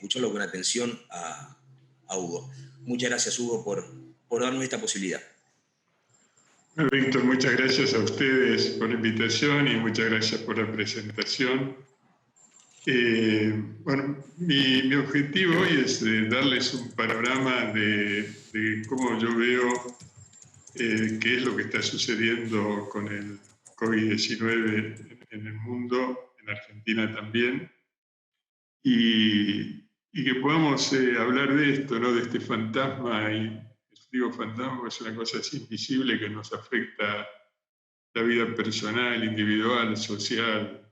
escucharlo con atención a Hugo. Muchas gracias, Hugo, por darnos esta posibilidad. Víctor, muchas gracias a ustedes por la invitación y muchas gracias por la presentación. Bueno, mi objetivo hoy es darles un panorama de cómo yo veo qué es lo que está sucediendo con el COVID-19 en el mundo, en Argentina también, y que podamos hablar de esto, ¿no? De este fantasma, y digo fantasma, es una cosa así invisible que nos afecta la vida personal, individual, social,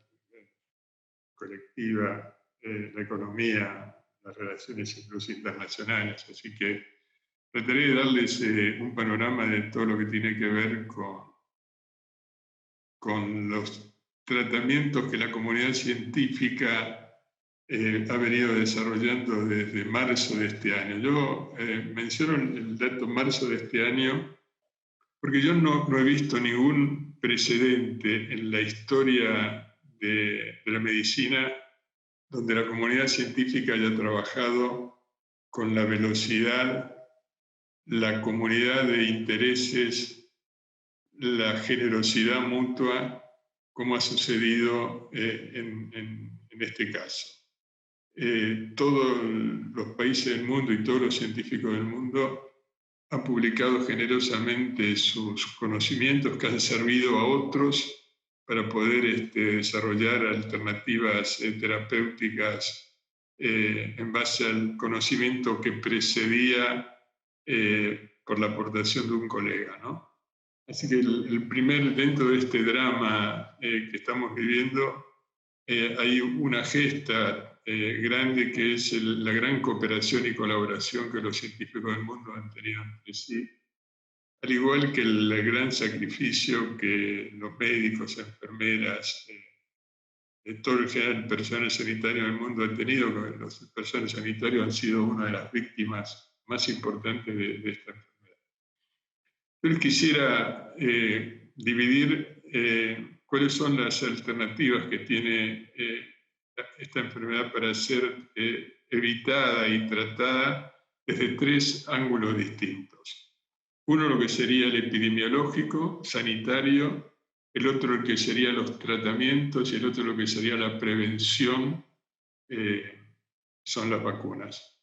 colectiva, la economía, las relaciones incluso internacionales. Así que trataré de darles un panorama de todo lo que tiene que ver con los tratamientos que la comunidad científica ha venido desarrollando desde marzo de este año. Yo menciono el dato marzo de este año porque yo no he visto ningún precedente en la historia de la medicina donde la comunidad científica haya trabajado con la velocidad, la comunidad de intereses, la generosidad mutua, como ha sucedido en este caso. Todos los países del mundo y todos los científicos del mundo han publicado generosamente sus conocimientos que han servido a otros para poder desarrollar alternativas terapéuticas en base al conocimiento que precedía por la aportación de un colega, ¿no? Así que dentro de este drama que estamos viviendo, hay una gesta grande que es la gran cooperación y colaboración que los científicos del mundo han tenido entre sí, al igual que el gran sacrificio que los médicos, enfermeras, todo el general personal sanitario del mundo han tenido. Los personal sanitarios han sido una de las víctimas más importantes de esta enfermedad. Yo quisiera dividir cuáles son las alternativas que tiene esta enfermedad para ser evitada y tratada desde tres ángulos distintos. Uno, lo que sería el epidemiológico, sanitario; el otro, el que sería los tratamientos; y el otro, lo que sería la prevención, son las vacunas.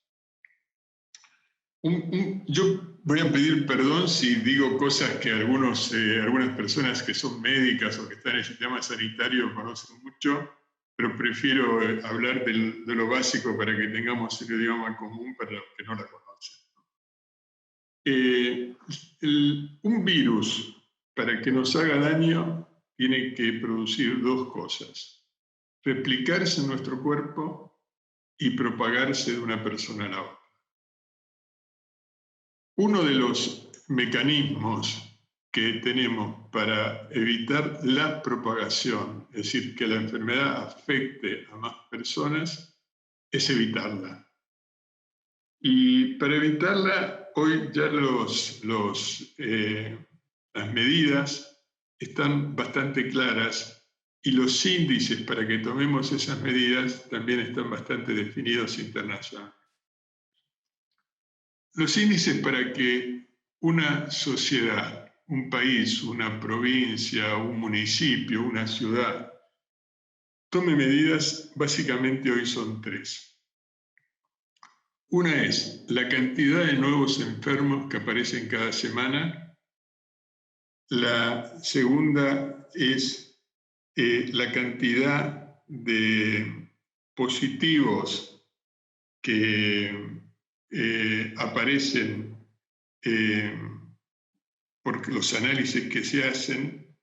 Yo voy a pedir perdón si digo cosas que algunas personas que son médicas o que están en el sistema sanitario conocen mucho, pero prefiero hablar de lo básico para que tengamos un idioma común para los que no la conocen. Un virus, para que nos haga daño, tiene que producir dos cosas: replicarse en nuestro cuerpo y propagarse de una persona a la otra. Uno de los mecanismos que tenemos para evitar la propagación, es decir, que la enfermedad afecte a más personas, es evitarla. Y para evitarla, hoy ya las medidas están bastante claras y los índices para que tomemos esas medidas también están bastante definidos internacionalmente. Los índices para que una sociedad, un país, una provincia, un municipio, una ciudad tome medidas, básicamente hoy son tres. Una es la cantidad de nuevos enfermos que aparecen cada semana. La segunda es la cantidad de positivos que aparecen porque los análisis que se hacen,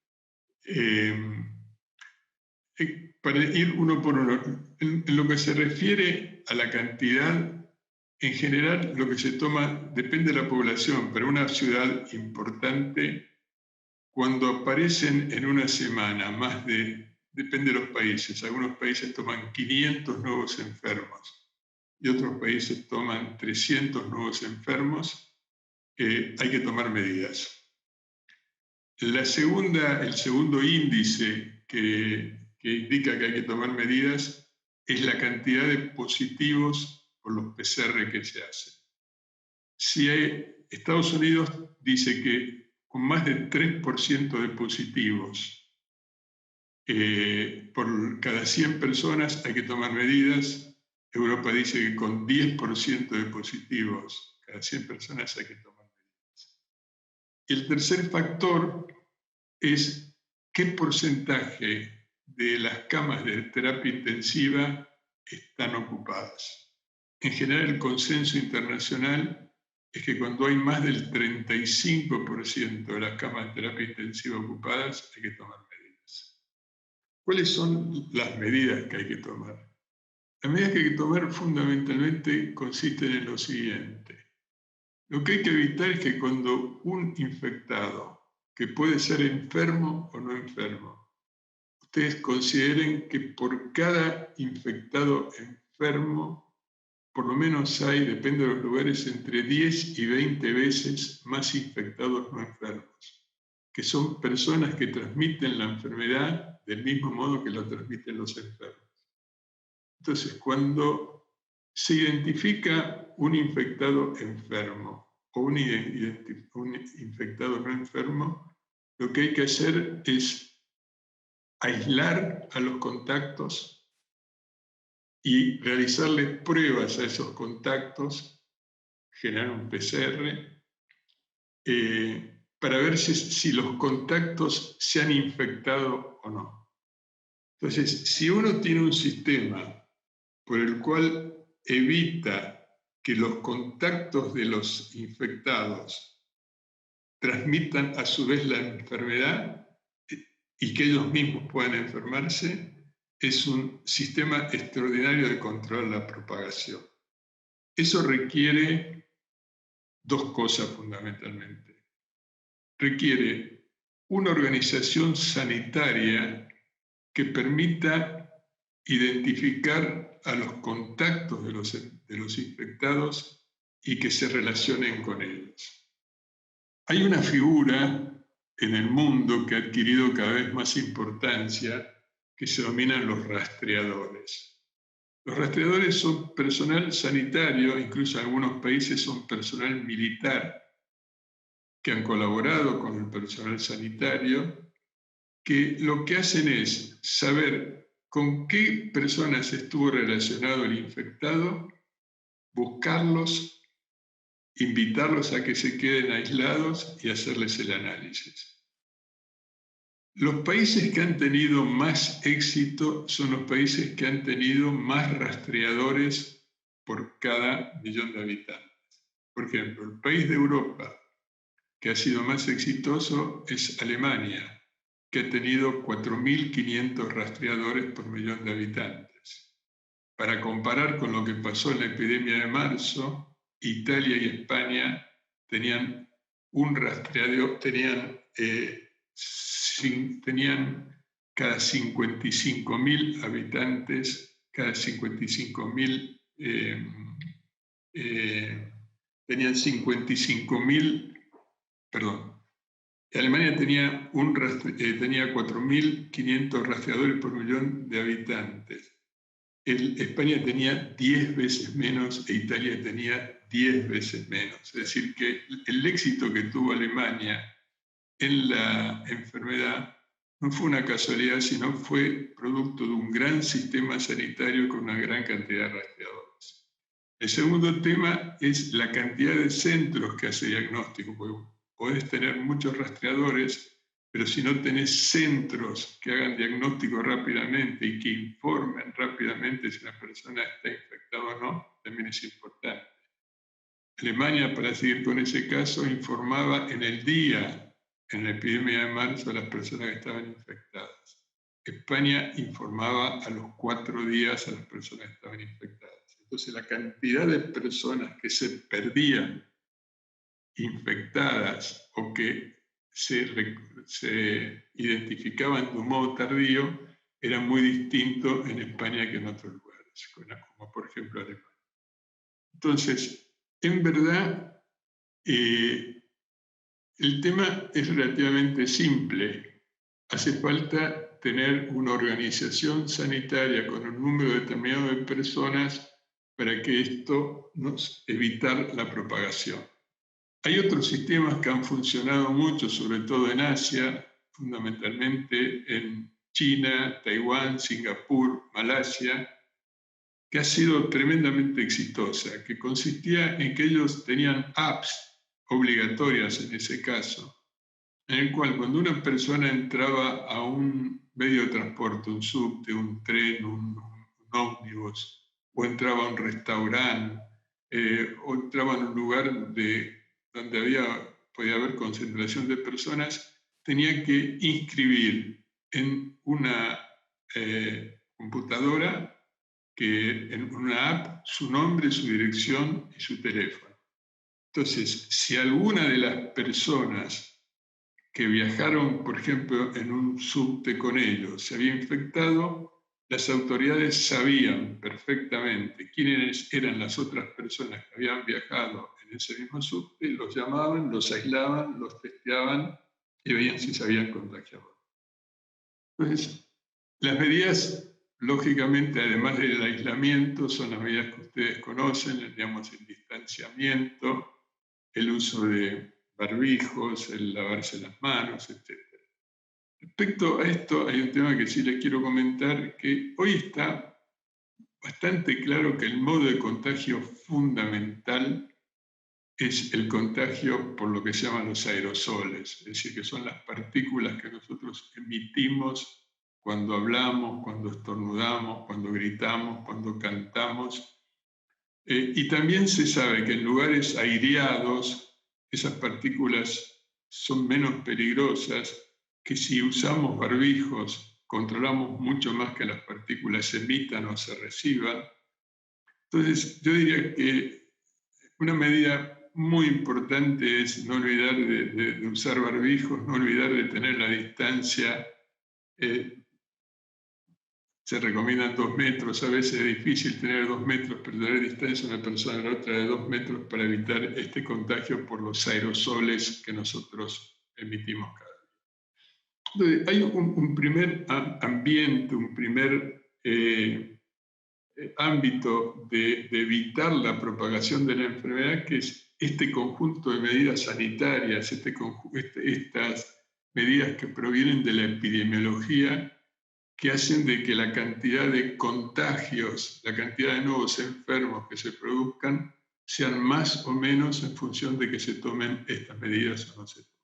para ir uno por uno. En lo que se refiere a la cantidad, en general lo que se toma depende de la población. Para una ciudad importante, cuando aparecen en una semana depende de los países, algunos países toman 500 nuevos enfermos y otros países toman 300 nuevos enfermos, hay que tomar medidas. El segundo índice que indica que hay que tomar medidas es la cantidad de positivos por los PCR que se hacen. Estados Unidos dice que con más de 3% de positivos por cada 100 personas hay que tomar medidas. Europa dice que con 10% de positivos cada 100 personas hay que tomar medidas. Y el tercer factor es qué porcentaje de las camas de terapia intensiva están ocupadas. En general, el consenso internacional es que cuando hay más del 35% de las camas de terapia intensiva ocupadas, hay que tomar medidas. ¿Cuáles son las medidas que hay que tomar? Las medidas que hay que tomar fundamentalmente consisten en lo siguiente. Lo que hay que evitar es que cuando un infectado, que puede ser enfermo o no enfermo, ustedes consideren que por cada infectado enfermo, por lo menos hay, depende de los lugares, entre 10 y 20 veces más infectados no enfermos, que son personas que transmiten la enfermedad del mismo modo que la transmiten los enfermos. Entonces, cuando se identifica un infectado enfermo o un infectado no enfermo, lo que hay que hacer es aislar a los contactos y realizarle pruebas a esos contactos, generar un PCR, para ver si los contactos se han infectado o no. Entonces, si uno tiene un sistema por el cual evita que los contactos de los infectados transmitan a su vez la enfermedad y que ellos mismos puedan enfermarse, es un sistema extraordinario de controlar la propagación. Eso requiere dos cosas fundamentalmente. Requiere una organización sanitaria que permita identificar a los contactos de los infectados y que se relacionen con ellos. Hay una figura en el mundo que ha adquirido cada vez más importancia, que se denominan los rastreadores. Los rastreadores son personal sanitario, incluso en algunos países son personal militar, que han colaborado con el personal sanitario, que lo que hacen es saber con qué personas estuvo relacionado el infectado, buscarlos, invitarlos a que se queden aislados y hacerles el análisis. Los países que han tenido más éxito son los países que han tenido más rastreadores por cada millón de habitantes. Por ejemplo, el país de Europa que ha sido más exitoso es Alemania, que ha tenido 4.500 rastreadores por millón de habitantes. Para comparar con lo que pasó en la epidemia de marzo, Italia y España tenían un rastreador, tenían cada 55.000 habitantes, cada 55.000, tenían 55.000, perdón, Alemania tenía 4.500 rastreadores por millón de habitantes. España tenía 10 veces menos e Italia tenía 10 veces menos. Es decir, que el éxito que tuvo Alemania en la enfermedad no fue una casualidad, sino fue producto de un gran sistema sanitario con una gran cantidad de rastreadores. El segundo tema es la cantidad de centros que hace diagnóstico, porque podés tener muchos rastreadores, pero si no tenés centros que hagan diagnóstico rápidamente y que informen rápidamente si una persona está infectada o no, también es importante. Alemania, para seguir con ese caso, informaba en el día, en la epidemia de marzo, a las personas que estaban infectadas. España informaba a los 4 días a las personas que estaban infectadas. Entonces, la cantidad de personas que se perdían infectadas o que se identificaban de un modo tardío era muy distinto en España que en otros lugares, como por ejemplo Alemania. Entonces, en verdad, el tema es relativamente simple. Hace falta tener una organización sanitaria con un número determinado de personas para que esto nos evitar la propagación. Hay otros sistemas que han funcionado mucho, sobre todo en Asia, fundamentalmente en China, Taiwán, Singapur, Malasia, que ha sido tremendamente exitosa, que consistía en que ellos tenían apps obligatorias en ese caso, en el cual cuando una persona entraba a un medio de transporte, un subte, un tren, un ómnibus, o entraba a un restaurante, o entraba en un lugar donde podía haber concentración de personas, tenía que inscribir en una computadora, en una app, su nombre, su dirección y su teléfono. Entonces, si alguna de las personas que viajaron, por ejemplo, en un subte con ellos, se había infectado, las autoridades sabían perfectamente quiénes eran las otras personas que habían viajado en ese mismo subte, los llamaban, los aislaban, los testeaban y veían si se habían contagiado. Entonces, las medidas, lógicamente, además del aislamiento, son las medidas que ustedes conocen, digamos, el distanciamiento, el uso de barbijos, el lavarse las manos, etc. Respecto a esto, hay un tema que sí les quiero comentar, que hoy está bastante claro que el modo de contagio fundamental es el contagio por lo que se llaman los aerosoles, es decir, que son las partículas que nosotros emitimos cuando hablamos, cuando estornudamos, cuando gritamos, cuando cantamos. Y también se sabe que en lugares aireados esas partículas son menos peligrosas, que si usamos barbijos controlamos mucho más que las partículas se emitan o se reciban. Entonces, yo diría que una medida muy importante es no olvidar de usar barbijos, no olvidar de tener la distancia. Se recomiendan 2 metros, a veces es difícil tener 2 metros, pero tener distancia una persona a la otra de 2 metros para evitar este contagio por los aerosoles que nosotros emitimos cada día. Entonces, hay un primer ambiente, un primer ámbito de evitar la propagación de la enfermedad, que es este conjunto de medidas sanitarias, estas medidas que provienen de la epidemiología, que hacen de que la cantidad de contagios, la cantidad de nuevos enfermos que se produzcan, sean más o menos en función de que se tomen estas medidas o no se tomen.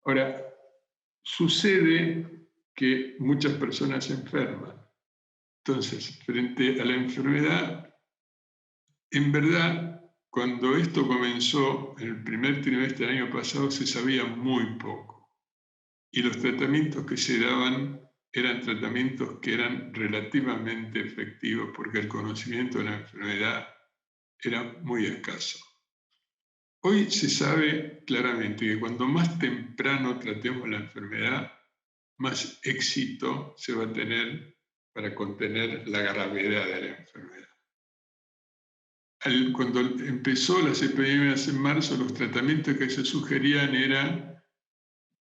Ahora, sucede que muchas personas se enferman. Entonces, frente a la enfermedad, en verdad, cuando esto comenzó en el primer trimestre del año pasado, se sabía muy poco. Y los tratamientos que se daban eran tratamientos que eran relativamente efectivos porque el conocimiento de la enfermedad era muy escaso. Hoy se sabe claramente que cuanto más temprano tratemos la enfermedad, más éxito se va a tener para contener la gravedad de la enfermedad. Cuando empezó las epidemias en marzo, los tratamientos que se sugerían eran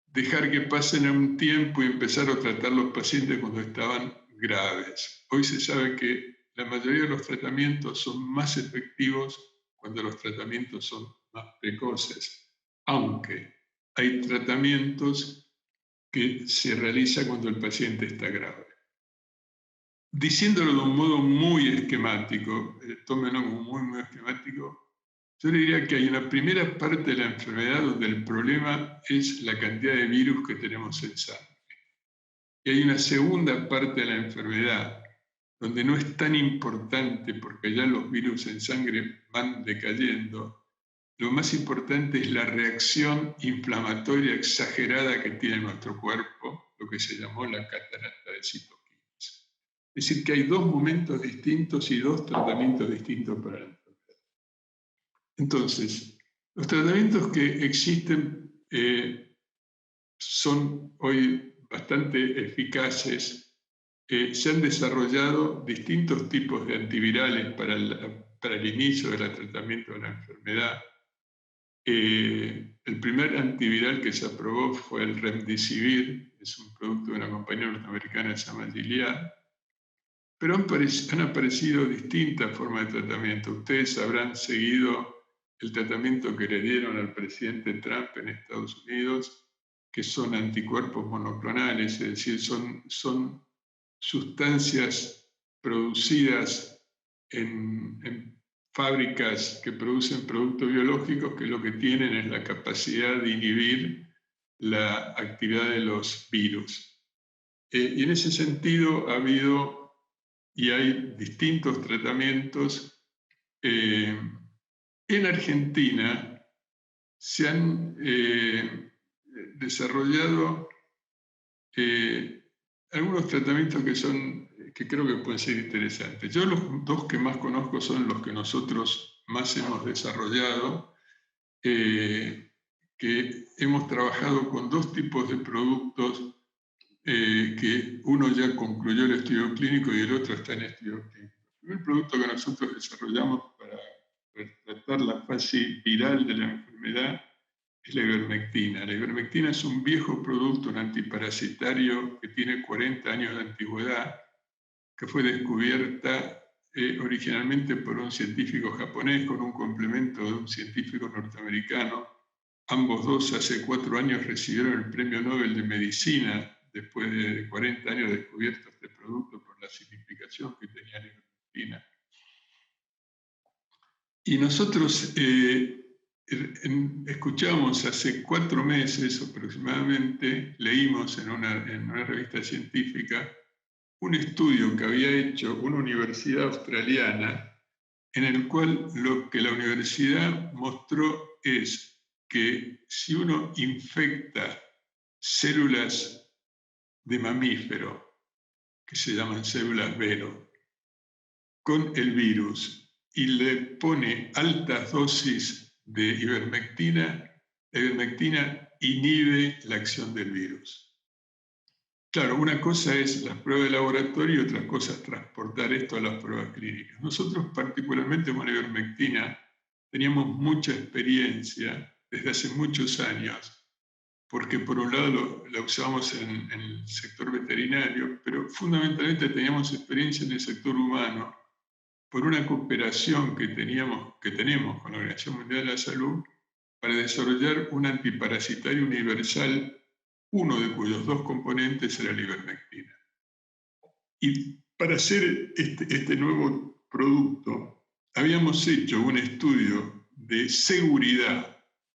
dejar que pasen un tiempo y empezar a tratar los pacientes cuando estaban graves. Hoy se sabe que la mayoría de los tratamientos son más efectivos cuando los tratamientos son más precoces, aunque hay tratamientos que se realizan cuando el paciente está grave. Diciéndolo de un modo muy esquemático, tómenlo como muy esquemático, yo le diría que hay una primera parte de la enfermedad donde el problema es la cantidad de virus que tenemos en sangre. Y hay una segunda parte de la enfermedad donde no es tan importante porque ya los virus en sangre van decayendo. Lo más importante es la reacción inflamatoria exagerada que tiene nuestro cuerpo, lo que se llamó la catarata de citoquinas. Es decir, que hay dos momentos distintos y dos tratamientos distintos para la enfermedad. Entonces, los tratamientos que existen son hoy bastante eficaces. Se han desarrollado distintos tipos de antivirales para el inicio del tratamiento de la enfermedad. El primer antiviral que se aprobó fue el Remdesivir, es un producto de una compañía norteamericana que se llama Gilead. Pero han aparecido distintas formas de tratamiento. Ustedes habrán seguido el tratamiento que le dieron al presidente Trump en Estados Unidos, que son anticuerpos monoclonales, es decir, son sustancias producidas en fábricas que producen productos biológicos que lo que tienen es la capacidad de inhibir la actividad de los virus. Y en ese sentido ha habido y hay distintos tratamientos. En Argentina se han desarrollado algunos tratamientos que creo que pueden ser interesantes. Yo los dos que más conozco son los que nosotros más hemos desarrollado, que hemos trabajado con dos tipos de productos, que uno ya concluyó el estudio clínico y el otro está en estudio clínico. El primer producto que nosotros desarrollamos para tratar la fase viral de la enfermedad es la ivermectina. La ivermectina es un viejo producto, un antiparasitario que tiene 40 años de antigüedad, que fue descubierta originalmente por un científico japonés con un complemento de un científico norteamericano. Ambos dos hace 4 años recibieron el Premio Nobel de Medicina después de 40 años de descubierto este producto por la significación que tenía la ivermectina. Y nosotros escuchamos hace 4 meses aproximadamente, leímos en una revista científica un estudio que había hecho una universidad australiana, en el cual lo que la universidad mostró es que si uno infecta células de mamífero, que se llaman células Vero, con el virus y le pone altas dosis de ivermectina, la ivermectina inhibe la acción del virus. Claro, una cosa es las pruebas de laboratorio y otra cosa es transportar esto a las pruebas clínicas. Nosotros, particularmente con la ivermectina, teníamos mucha experiencia desde hace muchos años, porque por un lado la usábamos en el sector veterinario, pero fundamentalmente teníamos experiencia en el sector humano, por una cooperación que tenemos con la Organización Mundial de la Salud para desarrollar un antiparasitario universal, uno de cuyos 2 componentes era la ivermectina. Y para hacer este nuevo producto, habíamos hecho un estudio de seguridad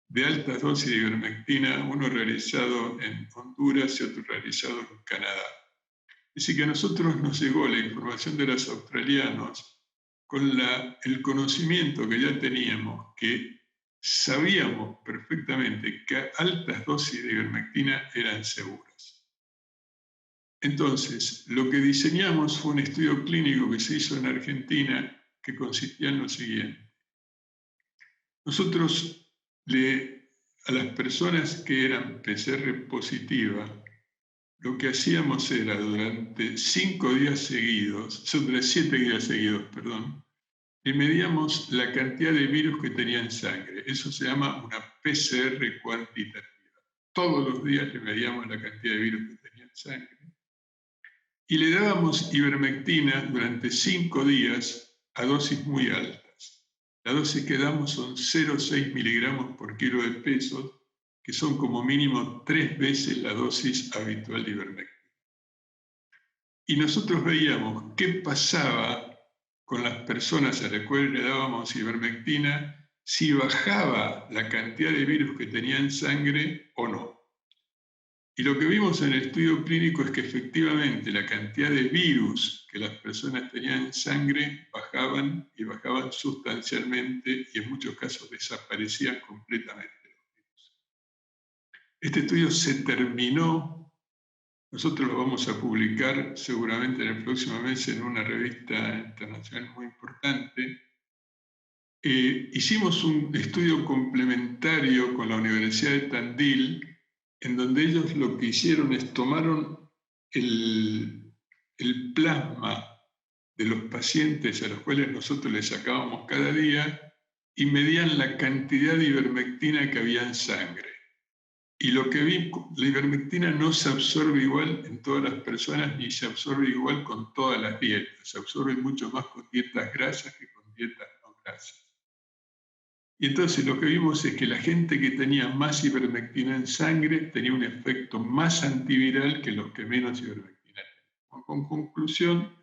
de altas dosis de ivermectina, uno realizado en Honduras y otro realizado en Canadá. Así que a nosotros nos llegó la información de los australianos con el conocimiento que ya teníamos, que sabíamos perfectamente que altas dosis de ivermectina eran seguras. Entonces, lo que diseñamos fue un estudio clínico que se hizo en Argentina que consistía en lo siguiente. Nosotros a las personas que eran PCR positivas, lo que hacíamos era durante 7 días seguidos, le medíamos la cantidad de virus que tenía en sangre. Eso se llama una PCR cuantitativa. Todos los días le medíamos la cantidad de virus que tenía en sangre. Y le dábamos ivermectina durante 5 días a dosis muy altas. La dosis que damos son 0,6 miligramos por kilo de peso, que son como mínimo 3 veces la dosis habitual de ivermectina. Y nosotros veíamos qué pasaba con las personas a las cuales le dábamos ivermectina, si bajaba la cantidad de virus que tenía en sangre o no. Y lo que vimos en el estudio clínico es que efectivamente la cantidad de virus que las personas tenían en sangre bajaban y bajaban sustancialmente y en muchos casos desaparecían completamente los virus. Este estudio se terminó. Nosotros lo vamos a publicar seguramente en el próximo mes en una revista internacional muy importante. Hicimos un estudio complementario con la Universidad de Tandil, en donde ellos lo que hicieron es tomaron el plasma de los pacientes a los cuales nosotros les sacábamos cada día y medían la cantidad de ivermectina que había en sangre. Y lo que vi, la ivermectina no se absorbe igual en todas las personas ni se absorbe igual con todas las dietas. Se absorbe mucho más con dietas grasas que con dietas no grasas. Y entonces lo que vimos es que la gente que tenía más ivermectina en sangre tenía un efecto más antiviral que los que menos ivermectina tenían. Con conclusión,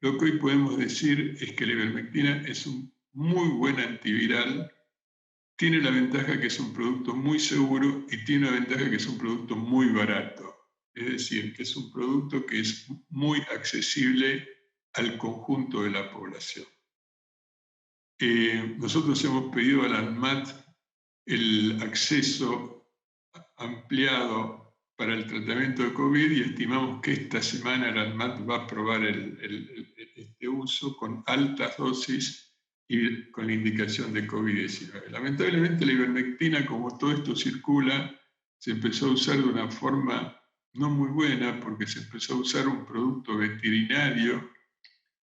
lo que hoy podemos decir es que la ivermectina es un muy buen antiviral, tiene la ventaja que es un producto muy seguro y tiene una ventaja que es un producto muy barato. Es decir, que es un producto que es muy accesible al conjunto de la población. Nosotros hemos pedido a la ANMAT el acceso ampliado para el tratamiento de COVID y estimamos que esta semana la ANMAT va a aprobar este uso con altas dosis y con la indicación de COVID-19. Lamentablemente la ivermectina, como todo esto circula, se empezó a usar de una forma no muy buena porque se empezó a usar un producto veterinario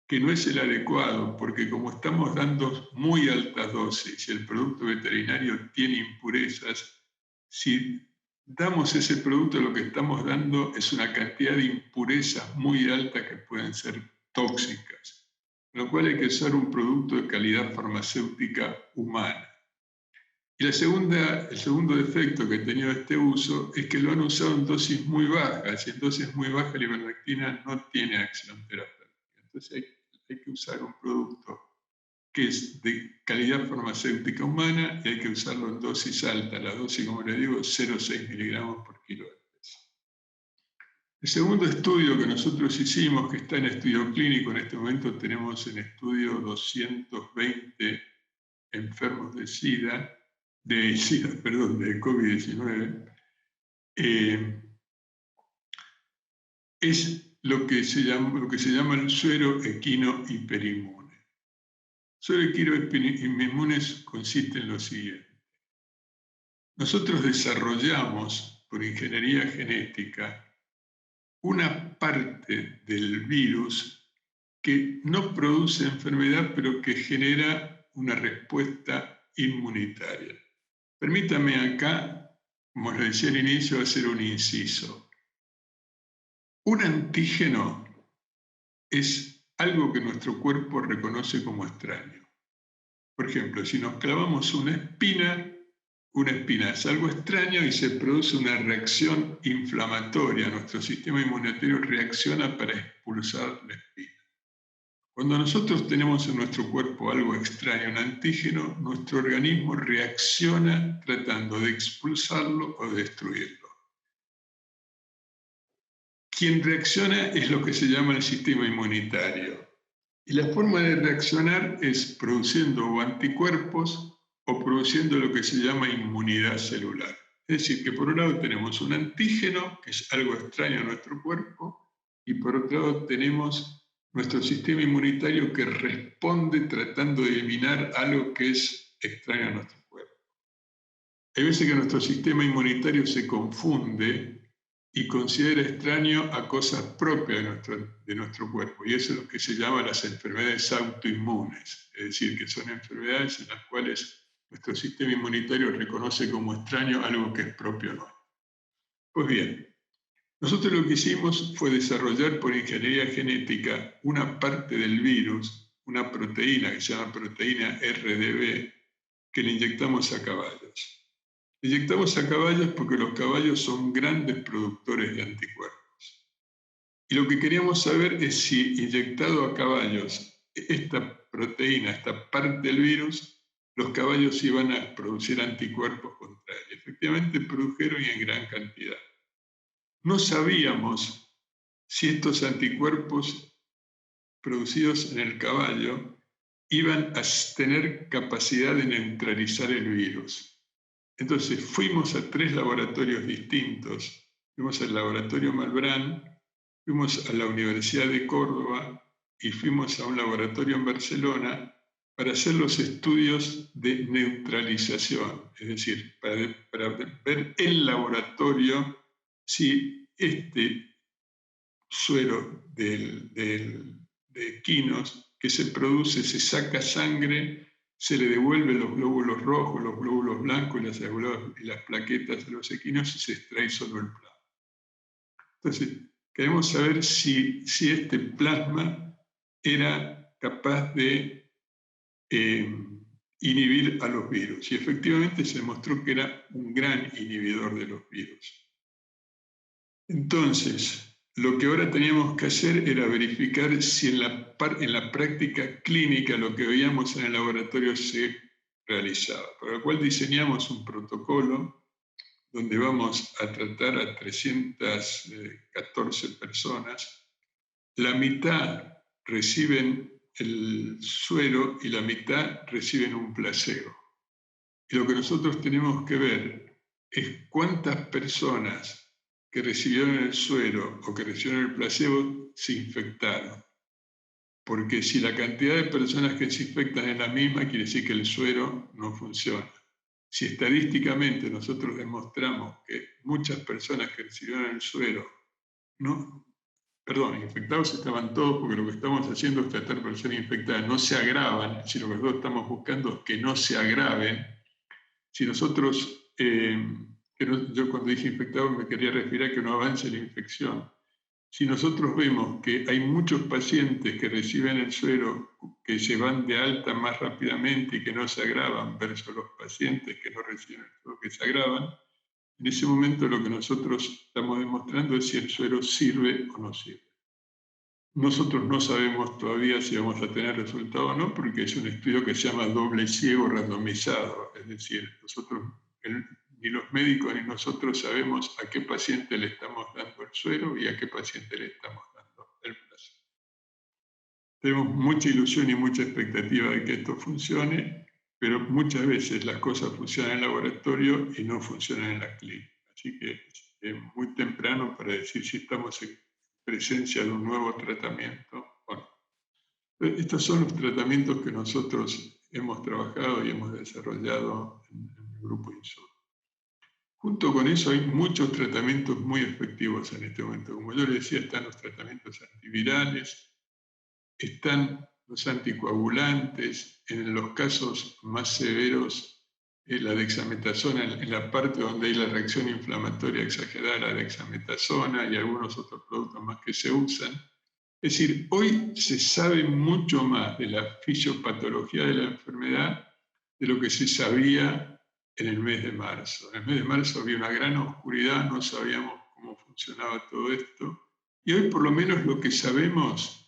que no es el adecuado, porque como estamos dando muy altas dosis y el producto veterinario tiene impurezas, si damos ese producto, lo que estamos dando es una cantidad de impurezas muy alta que pueden ser tóxicas, con lo cual hay que usar un producto de calidad farmacéutica humana. Y el segundo defecto que ha tenido este uso es que lo han usado en dosis muy bajas, y en dosis muy bajas la ivermectina no tiene acción terapéutica. Entonces hay que usar un producto que es de calidad farmacéutica humana y hay que usarlo en dosis alta. La dosis, como les digo, es 0,6 miligramos por kilo de peso. El segundo estudio que nosotros hicimos, que está en estudio clínico, en este momento tenemos en estudio 220 enfermos de COVID-19, es lo que se llama el suero equino hiperinmune. Suero equino hiperinmune consiste en lo siguiente. Nosotros desarrollamos por ingeniería genética una parte del virus que no produce enfermedad, pero que genera una respuesta inmunitaria. Permítame acá, como les decía al inicio, hacer un inciso. Un antígeno es algo que nuestro cuerpo reconoce como extraño. Por ejemplo, si nos clavamos una espina es algo extraño y se produce una reacción inflamatoria. Nuestro sistema inmunitario reacciona para expulsar la espina. Cuando nosotros tenemos en nuestro cuerpo algo extraño, un antígeno, nuestro organismo reacciona tratando de expulsarlo o destruirlo. Quien reacciona es lo que se llama el sistema inmunitario. Y la forma de reaccionar es produciendo anticuerpos o produciendo lo que se llama inmunidad celular. Es decir, que por un lado tenemos un antígeno, que es algo extraño a nuestro cuerpo, y por otro lado tenemos nuestro sistema inmunitario que responde tratando de eliminar algo que es extraño a nuestro cuerpo. Hay veces que nuestro sistema inmunitario se confunde y considera extraño a cosas propias de nuestro cuerpo. Y eso es lo que se llama las enfermedades autoinmunes, es decir, que son enfermedades en las cuales nuestro sistema inmunitario reconoce como extraño algo que es propio nuestro. Pues bien, nosotros lo que hicimos fue desarrollar por ingeniería genética una parte del virus, una proteína que se llama proteína RDB, que le inyectamos a caballos. Inyectamos a caballos porque los caballos son grandes productores de anticuerpos. Y lo que queríamos saber es si inyectado a caballos esta proteína, esta parte del virus, los caballos iban a producir anticuerpos contra él. Efectivamente produjeron y en gran cantidad. No sabíamos si estos anticuerpos producidos en el caballo iban a tener capacidad de neutralizar el virus. Entonces fuimos a 3 laboratorios distintos. Fuimos al laboratorio Malbrán, fuimos a la Universidad de Córdoba y fuimos a un laboratorio en Barcelona para hacer los estudios de neutralización, es decir, para ver el laboratorio si este suero de equinos que se produce, se saca sangre, se le devuelven los glóbulos rojos, los glóbulos blancos y las plaquetas a los equinos y se extrae solo el plasma. Entonces, queremos saber si este plasma era capaz de inhibir a los virus. Y efectivamente se demostró que era un gran inhibidor de los virus. Entonces, lo que ahora teníamos que hacer era verificar si en la práctica clínica lo que veíamos en el laboratorio se realizaba, por lo cual diseñamos un protocolo donde vamos a tratar a 314 personas. La mitad reciben el suero y la mitad reciben un placebo. Y lo que nosotros tenemos que ver es cuántas personas que recibieron el suero o que recibieron el placebo se infectaron. Porque si la cantidad de personas que se infectan es la misma, quiere decir que el suero no funciona. Si estadísticamente nosotros demostramos que muchas personas que recibieron el suero, infectados estaban todos, porque lo que estamos haciendo es tratar personas infectadas, no se agravan, si lo que nosotros estamos buscando es que no se agraven. Si nosotros, yo cuando dije infectado me quería referir a que no avance la infección. Si nosotros vemos que hay muchos pacientes que reciben el suero que se van de alta más rápidamente y que no se agravan versus los pacientes que no reciben el suero que se agravan, en ese momento lo que nosotros estamos demostrando es si el suero sirve o no sirve. Nosotros no sabemos todavía si vamos a tener resultado o no, porque es un estudio que se llama doble ciego randomizado. Es decir, ni los médicos ni nosotros sabemos a qué paciente le estamos dando el suero y a qué paciente le estamos dando el placebo. Tenemos mucha ilusión y mucha expectativa de que esto funcione, pero muchas veces las cosas funcionan en el laboratorio y no funcionan en la clínica. Así que es muy temprano para decir si estamos en presencia de un nuevo tratamiento. Bueno, estos son los tratamientos que nosotros hemos trabajado y hemos desarrollado en el grupo INSUR. Junto con eso hay muchos tratamientos muy efectivos en este momento. Como yo les decía, están los tratamientos antivirales, están los anticoagulantes, en los casos más severos, la dexametasona, en la parte donde hay la reacción inflamatoria exagerada, la dexametasona y algunos otros productos más que se usan. Es decir, hoy se sabe mucho más de la fisiopatología de la enfermedad de lo que se sabía en el mes de marzo. En el mes de marzo había una gran oscuridad, no sabíamos cómo funcionaba todo esto. Y hoy por lo menos lo que sabemos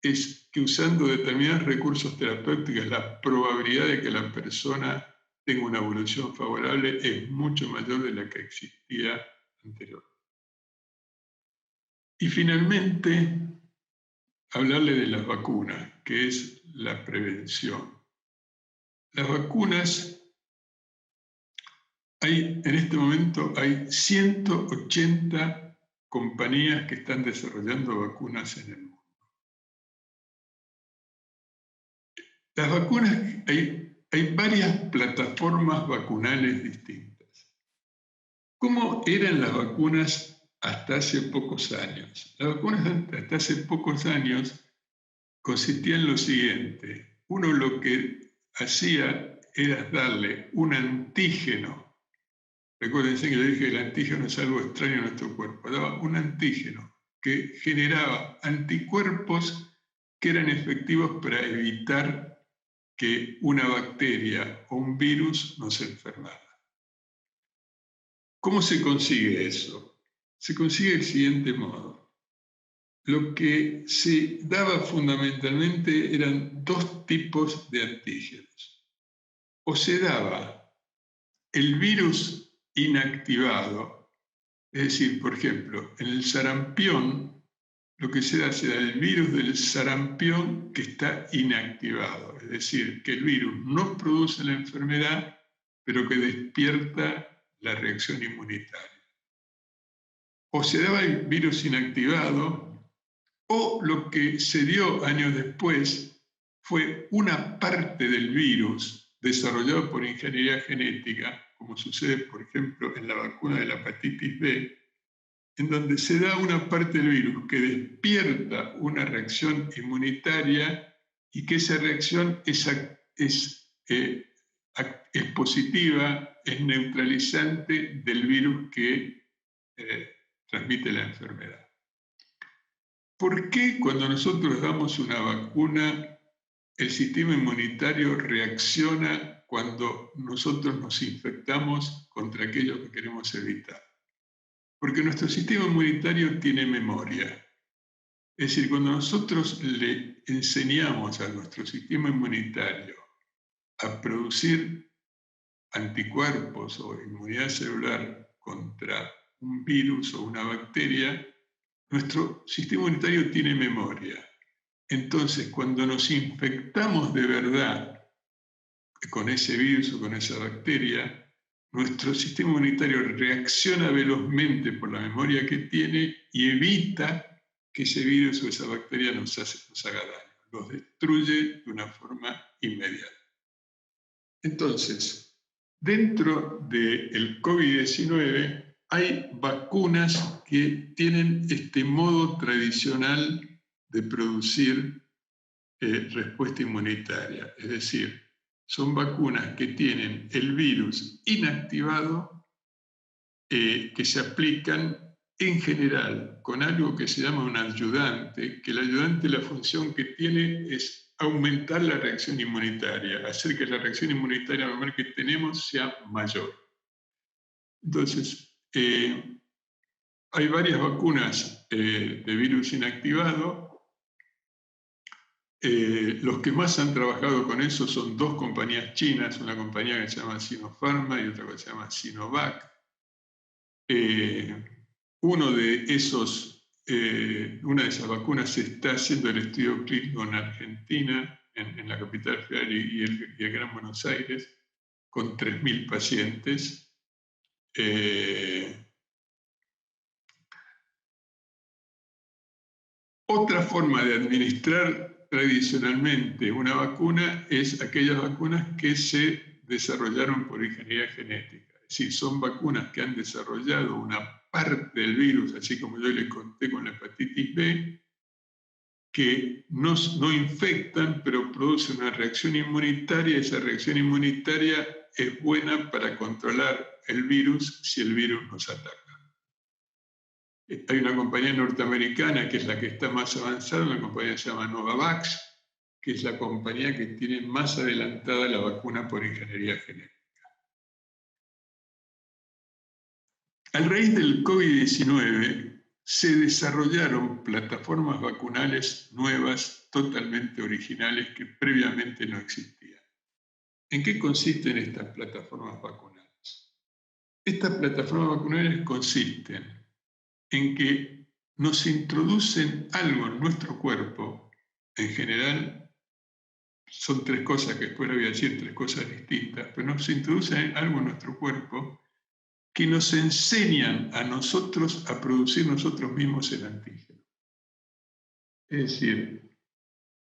es que usando determinados recursos terapéuticos, la probabilidad de que la persona tenga una evolución favorable es mucho mayor de la que existía anteriormente. Y finalmente, hablarle de las vacunas, que es la prevención. Las vacunas, en este momento hay 180 compañías que están desarrollando vacunas en el mundo. Las vacunas, hay varias plataformas vacunales distintas. ¿Cómo eran las vacunas hasta hace pocos años? Las vacunas hasta hace pocos años consistían en lo siguiente. Uno lo que hacía era darle un antígeno. Recuérdense que yo dije que el antígeno es algo extraño a nuestro cuerpo. Daba un antígeno que generaba anticuerpos que eran efectivos para evitar que una bacteria o un virus nos enfermara. ¿Cómo se consigue eso? Se consigue del siguiente modo. Lo que se daba fundamentalmente eran dos tipos de antígenos. O se daba el virus inactivado, es decir, por ejemplo, en el sarampión, lo que se da será el virus del sarampión que está inactivado, es decir, que el virus no produce la enfermedad, pero que despierta la reacción inmunitaria. O se daba el virus inactivado, o lo que se dio años después fue una parte del virus desarrollado por ingeniería genética, como sucede, por ejemplo, en la vacuna de la hepatitis B, en donde se da una parte del virus que despierta una reacción inmunitaria y que esa reacción es es positiva, es neutralizante del virus que transmite la enfermedad. ¿Por qué cuando nosotros damos una vacuna el sistema inmunitario reacciona cuando nosotros nos infectamos contra aquello que queremos evitar? Porque nuestro sistema inmunitario tiene memoria. Es decir, cuando nosotros le enseñamos a nuestro sistema inmunitario a producir anticuerpos o inmunidad celular contra un virus o una bacteria, nuestro sistema inmunitario tiene memoria. Entonces, cuando nos infectamos de verdad con ese virus o con esa bacteria, nuestro sistema inmunitario reacciona velozmente por la memoria que tiene y evita que ese virus o esa bacteria nos haga daño, los destruye de una forma inmediata. Entonces, dentro del COVID-19 hay vacunas que tienen este modo tradicional de producir respuesta inmunitaria, es decir, son vacunas que tienen el virus inactivado, que se aplican en general con algo que se llama un adyuvante, que el adyuvante, la función que tiene es aumentar la reacción inmunitaria, hacer que la reacción inmunitaria normal que tenemos sea mayor. Entonces, hay varias vacunas de virus inactivado. Los que más han trabajado con eso son dos compañías chinas, una compañía que se llama Sinopharm y otra que se llama Sinovac. Una de esas vacunas se está haciendo el estudio clínico en Argentina, en la capital federal y el Gran Buenos Aires, con 3.000 pacientes. Otra forma de administrar tradicionalmente una vacuna es aquellas vacunas que se desarrollaron por ingeniería genética. Es decir, son vacunas que han desarrollado una parte del virus, así como yo les conté con la hepatitis B, que no infectan, pero producen una reacción inmunitaria. Esa reacción inmunitaria es buena para controlar el virus si el virus nos ataca. Hay una compañía norteamericana que es la que está más avanzada, una compañía que se llama Novavax, que es la compañía que tiene más adelantada la vacuna por ingeniería genética. A raíz del COVID-19 se desarrollaron plataformas vacunales nuevas, totalmente originales, que previamente no existían. ¿En qué consisten estas plataformas vacunales? Estas plataformas vacunales consisten en que nos introducen algo en nuestro cuerpo, en general son tres cosas que después le voy a decir, tres cosas distintas, pero nos introducen algo en nuestro cuerpo que nos enseñan a nosotros a producir nosotros mismos el antígeno. Es decir,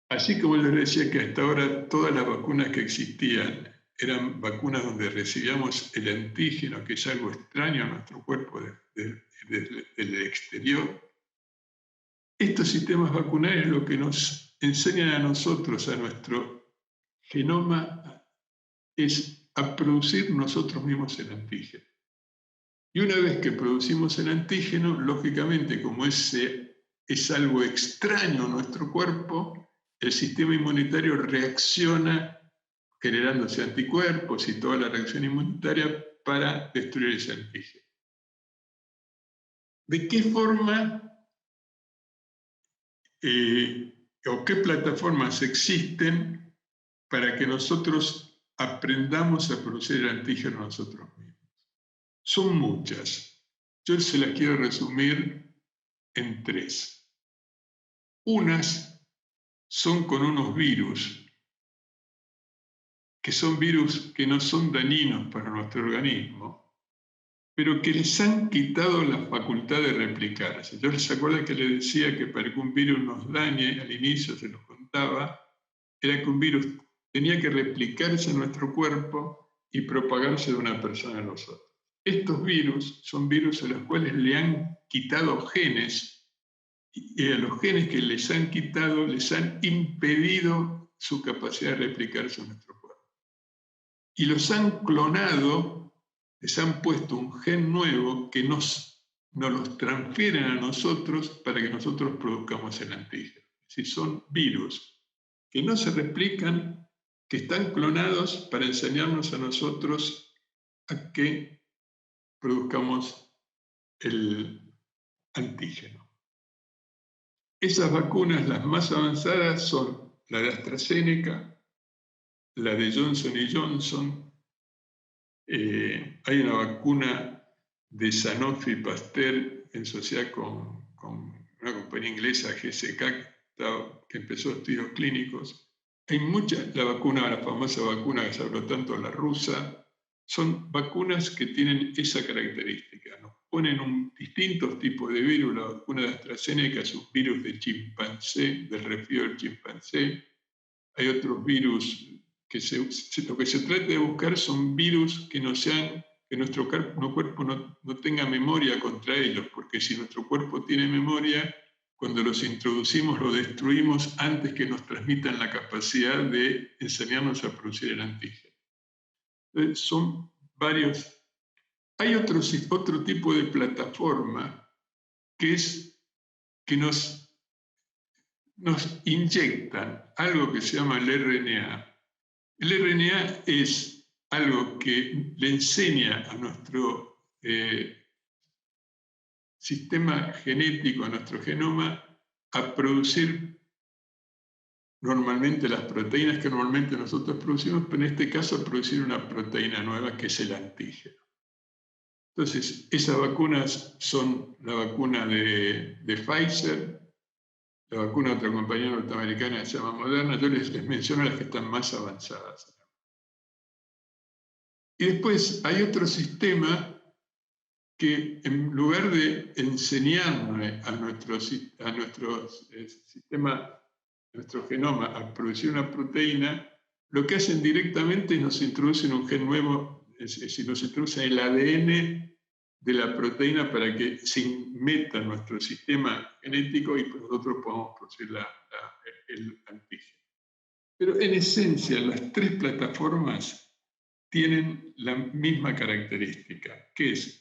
así como les decía que hasta ahora todas las vacunas que existían eran vacunas donde recibíamos el antígeno, que es algo extraño a nuestro cuerpo desde el exterior, estos sistemas vacunales lo que nos enseñan a nosotros, a nuestro genoma, es a producir nosotros mismos el antígeno. Y una vez que producimos el antígeno, lógicamente, como ese es algo extraño a nuestro cuerpo, el sistema inmunitario reacciona generándose anticuerpos y toda la reacción inmunitaria para destruir ese antígeno. ¿De qué forma o qué plataformas existen para que nosotros aprendamos a producir el antígeno nosotros mismos? Son muchas. Yo se las quiero resumir en tres. Unas son con unos virus, que son virus que no son dañinos para nuestro organismo, pero que les han quitado la facultad de replicarse. Yo les acuerdo que les decía que para que un virus nos dañe, al inicio se los contaba, era que un virus tenía que replicarse en nuestro cuerpo y propagarse de una persona a los otros. Estos virus son virus a los cuales le han quitado genes, y a los genes que les han quitado les han impedido su capacidad de replicarse en nuestro cuerpo. y los han clonado, les han puesto un gen nuevo que nos los transfieren a nosotros para que nosotros produzcamos el antígeno. Es decir, son virus que no se replican, que están clonados para enseñarnos a nosotros a que produzcamos el antígeno. Esas vacunas, las más avanzadas, son la de AstraZeneca, la de Johnson & Johnson. Hay una vacuna de Sanofi Pasteur en sociedad con una compañía inglesa, GSK, que empezó estudios clínicos. Hay muchas, la famosa vacuna que se habló tanto, la rusa, son vacunas que tienen esa característica. Nos ponen distintos tipos de virus. La vacuna de AstraZeneca es un virus de chimpancé, del resfrío del chimpancé. Hay otros virus que lo que se trata de buscar son virus que no sean, que nuestro cuerpo no tenga memoria contra ellos, porque si nuestro cuerpo tiene memoria, cuando los introducimos los destruimos antes que nos transmitan la capacidad de enseñarnos a producir el antígeno. Entonces, son varios. Hay otro tipo de plataforma que es que nos inyectan algo que se llama el RNA. El RNA es algo que le enseña a nuestro sistema genético, a nuestro genoma, a producir normalmente las proteínas que normalmente nosotros producimos, pero en este caso a producir una proteína nueva que es el antígeno. Entonces, esas vacunas son la vacuna de Pfizer, la vacuna de otra compañía norteamericana que se llama Moderna. Yo les menciono las que están más avanzadas. Y después hay otro sistema que en lugar de enseñarle a nuestro sistema, a nuestro genoma a producir una proteína, lo que hacen directamente es nos introducen un gen nuevo, es decir, nos introducen el ADN de la proteína para que se meta en nuestro sistema genético y nosotros podamos producir el antígeno. Pero en esencia, las tres plataformas tienen la misma característica, que es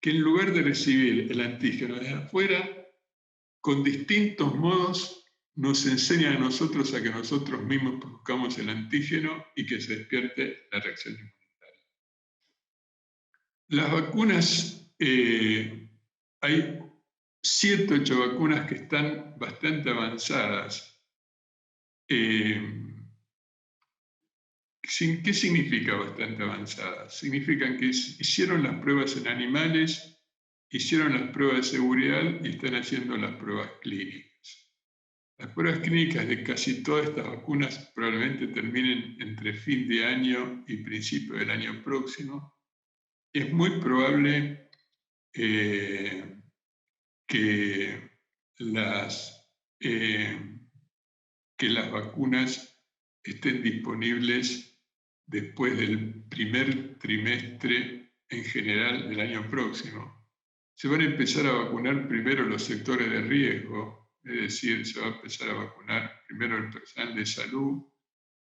que en lugar de recibir el antígeno desde afuera, con distintos modos nos enseñan a nosotros a que nosotros mismos produzcamos el antígeno y que se despierte la reacción inmunitaria. Las vacunas, hay 7 u 8 vacunas que están bastante avanzadas. ¿Qué significa bastante avanzada? Significan que hicieron las pruebas en animales, hicieron las pruebas de seguridad y están haciendo las pruebas clínicas. Las pruebas clínicas de casi todas estas vacunas probablemente terminen entre fin de año y principio del año próximo. Es muy probable que las vacunas estén disponibles después del primer trimestre en general del año próximo. Se van a empezar a vacunar primero los sectores de riesgo, es decir, se va a empezar a vacunar primero el personal de salud,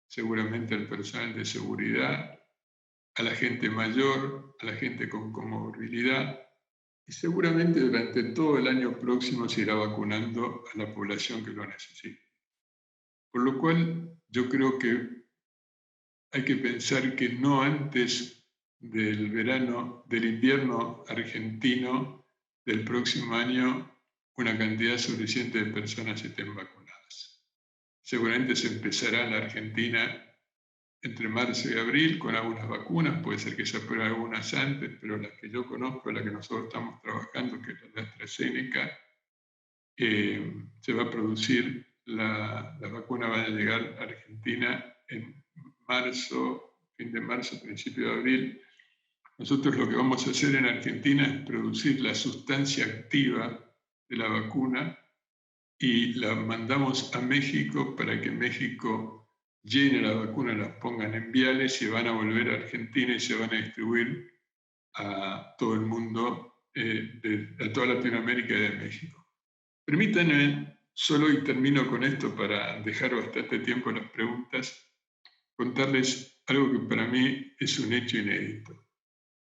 seguramente el personal de seguridad, a la gente mayor, a la gente con comorbilidad, y seguramente durante todo el año próximo se irá vacunando a la población que lo necesite. Por lo cual, yo creo que hay que pensar que no antes del invierno argentino del próximo año, una cantidad suficiente de personas estén vacunadas. Seguramente se empezará en la Argentina entre marzo y abril con algunas vacunas, puede ser que se aprueben algunas antes, pero las que yo conozco, las que nosotros estamos trabajando, que es la de AstraZeneca, se va a producir, la vacuna va a llegar a Argentina en marzo, fin de marzo, principio de abril. Nosotros lo que vamos a hacer en Argentina es producir la sustancia activa de la vacuna y la mandamos a México para que México llene la vacuna, las pongan en viales y van a volver a Argentina y se van a distribuir a todo el mundo, a toda Latinoamérica y de México. Permítanme, solo y termino con esto para dejar bastante tiempo las preguntas, contarles algo que para mí es un hecho inédito.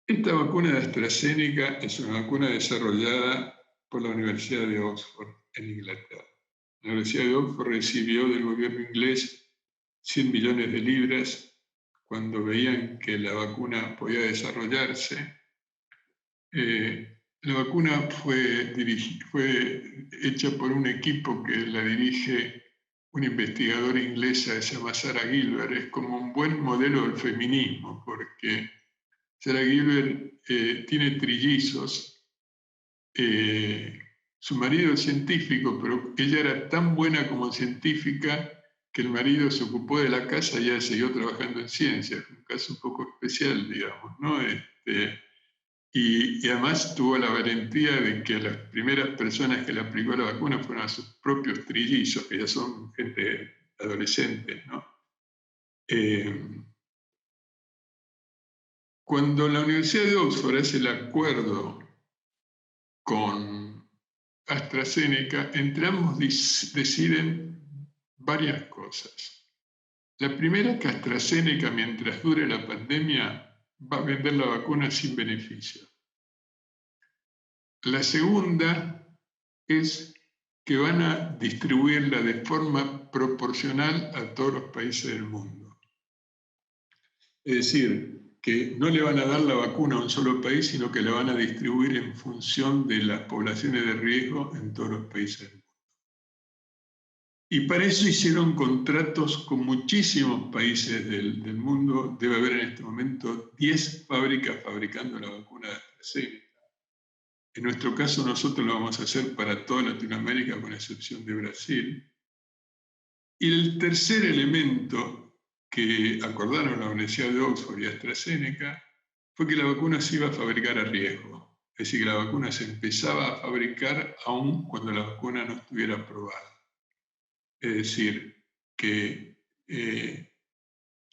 Esta vacuna de AstraZeneca es una vacuna desarrollada por la Universidad de Oxford en Inglaterra. La Universidad de Oxford recibió del gobierno inglés 100 millones de libras cuando veían que la vacuna podía desarrollarse. La vacuna fue hecha por un equipo que la dirige una investigadora inglesa que se llama Sarah Gilbert. Es como un buen modelo del feminismo, porque Sarah Gilbert tiene trillizos. Su marido es científico, pero ella era tan buena como científica que el marido se ocupó de la casa y ella siguió trabajando en ciencia. Un caso un poco especial, digamos, ¿no? Y además tuvo la valentía de que las primeras personas que le aplicó la vacuna fueron a sus propios trillizos, que ya son gente adolescente, ¿no? Cuando la Universidad de Oxford hace el acuerdo con AstraZeneca, entre ambos deciden varias cosas. La primera es que AstraZeneca, mientras dure la pandemia, va a vender la vacuna sin beneficio. La segunda es que van a distribuirla de forma proporcional a todos los países del mundo. Es decir, que no le van a dar la vacuna a un solo país, sino que la van a distribuir en función de las poblaciones de riesgo en todos los países del mundo. Y para eso hicieron contratos con muchísimos países del mundo. Debe haber en este momento 10 fábricas fabricando la vacuna de AstraZeneca. En nuestro caso, nosotros lo vamos a hacer para toda Latinoamérica, con excepción de Brasil. Y el tercer elemento que acordaron la Universidad de Oxford y AstraZeneca fue que la vacuna se iba a fabricar a riesgo. Es decir, que la vacuna se empezaba a fabricar aún cuando la vacuna no estuviera aprobada. Es decir, que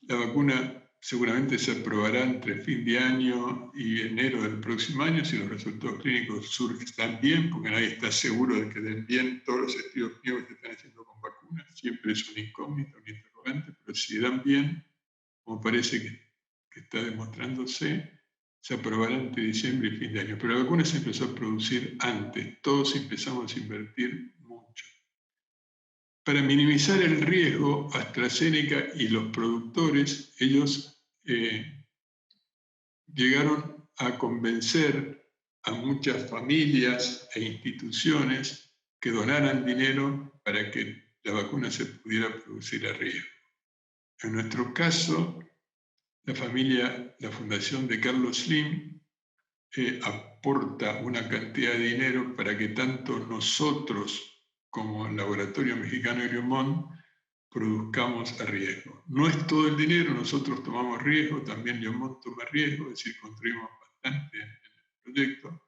la vacuna seguramente se aprobará entre fin de año y enero del próximo año si los resultados clínicos están bien, porque nadie está seguro de que den bien todos los estudios clínicos que se están haciendo con vacunas. Siempre es una incógnita, un interrogante, pero si dan bien, como parece que está demostrándose, se aprobará entre diciembre y fin de año. Pero la vacuna se empezó a producir antes, todos empezamos a invertir mucho. Para minimizar el riesgo, AstraZeneca y los productores, ellos llegaron a convencer a muchas familias e instituciones que donaran dinero para que la vacuna se pudiera producir a riesgo. En nuestro caso, la Fundación de Carlos Slim aporta una cantidad de dinero para que tanto nosotros como el Laboratorio Mexicano de Leumont produzcamos a riesgo. No es todo el dinero, nosotros tomamos riesgo, también Leumont toma riesgo, es decir, construimos bastante en el proyecto,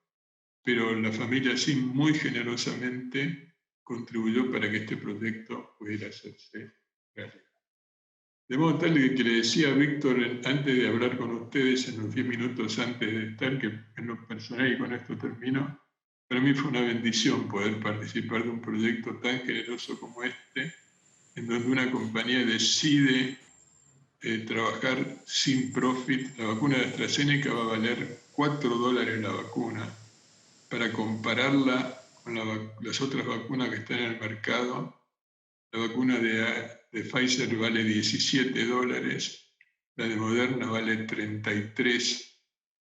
pero la familia Sim muy generosamente contribuyó para que este proyecto pudiera hacerse realidad. De modo tal que le decía a Víctor antes de hablar con ustedes, en los 10 minutos antes de estar, que en lo personal, y con esto termino, para mí fue una bendición poder participar de un proyecto tan generoso como este, en donde una compañía decide trabajar sin profit. La vacuna de AstraZeneca va a valer $4 la vacuna. Para compararla con las otras vacunas que están en el mercado, la vacuna de Pfizer vale $17, la de Moderna vale 33,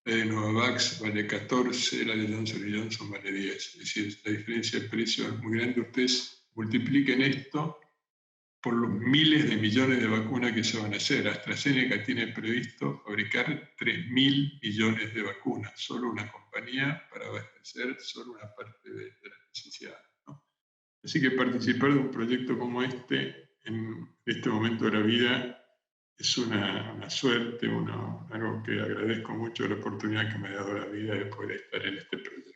la de Novavax vale 14, la de Johnson & Johnson vale 10. Es decir, la diferencia de precio es muy grande. Ustedes multipliquen esto por los miles de millones de vacunas que se van a hacer. AstraZeneca tiene previsto fabricar 3.000 millones de vacunas, solo una compañía para abastecer solo una parte de las necesidades, ¿no? Así que participar de un proyecto como este, en este momento de la vida, es una suerte, algo que agradezco mucho, la oportunidad que me ha dado la vida de poder estar en este proyecto.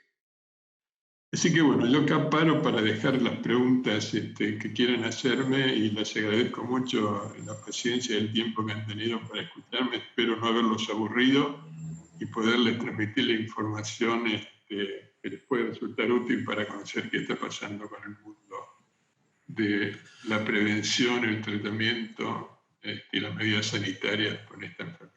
Así que bueno, yo acá paro para dejar las preguntas que quieran hacerme, y les agradezco mucho la paciencia y el tiempo que han tenido para escucharme. Espero no haberlos aburrido y poderles transmitir la información que les puede resultar útil para conocer qué está pasando con el mundo de la prevención, el tratamiento y las medidas sanitarias con esta enfermedad.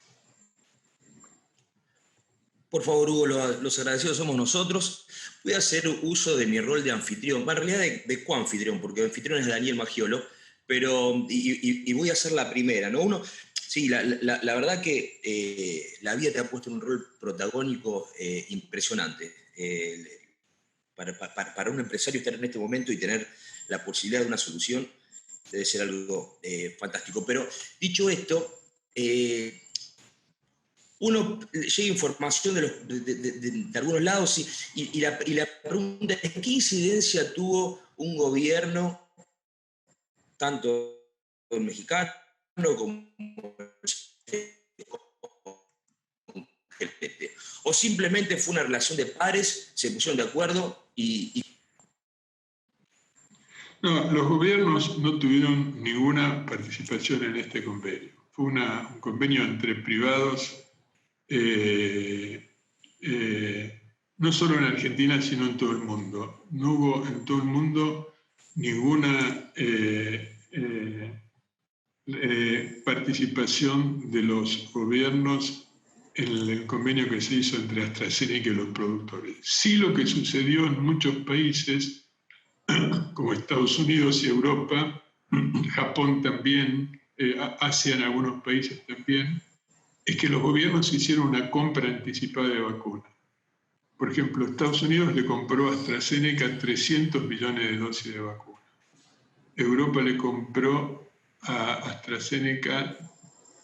Por favor, Hugo, los agradecidos somos nosotros. Voy a hacer uso de mi rol de anfitrión, en realidad de coanfitrión, porque el anfitrión es Daniel Maggiolo, pero, y voy a hacer la primera, ¿no? Sí, la verdad que la vida te ha puesto en un rol protagónico impresionante. Para un empresario estar en este momento y tener la posibilidad de una solución debe ser algo fantástico. Pero dicho esto, uno llega información de algunos lados y la pregunta es: ¿qué incidencia tuvo un gobierno, tanto el mexicano como el, o simplemente fue una relación de pares, se pusieron de acuerdo y... No, los gobiernos no tuvieron ninguna participación en este convenio. Fue un convenio entre privados, no solo en Argentina, sino en todo el mundo. No hubo en todo el mundo ninguna participación de los gobiernos en el convenio que se hizo entre AstraZeneca y los productores. Sí, lo que sucedió en muchos países, como Estados Unidos y Europa, Japón también, Asia en algunos países también, es que los gobiernos hicieron una compra anticipada de vacunas. Por ejemplo, Estados Unidos le compró a AstraZeneca 300 millones de dosis de vacuna. Europa le compró a AstraZeneca,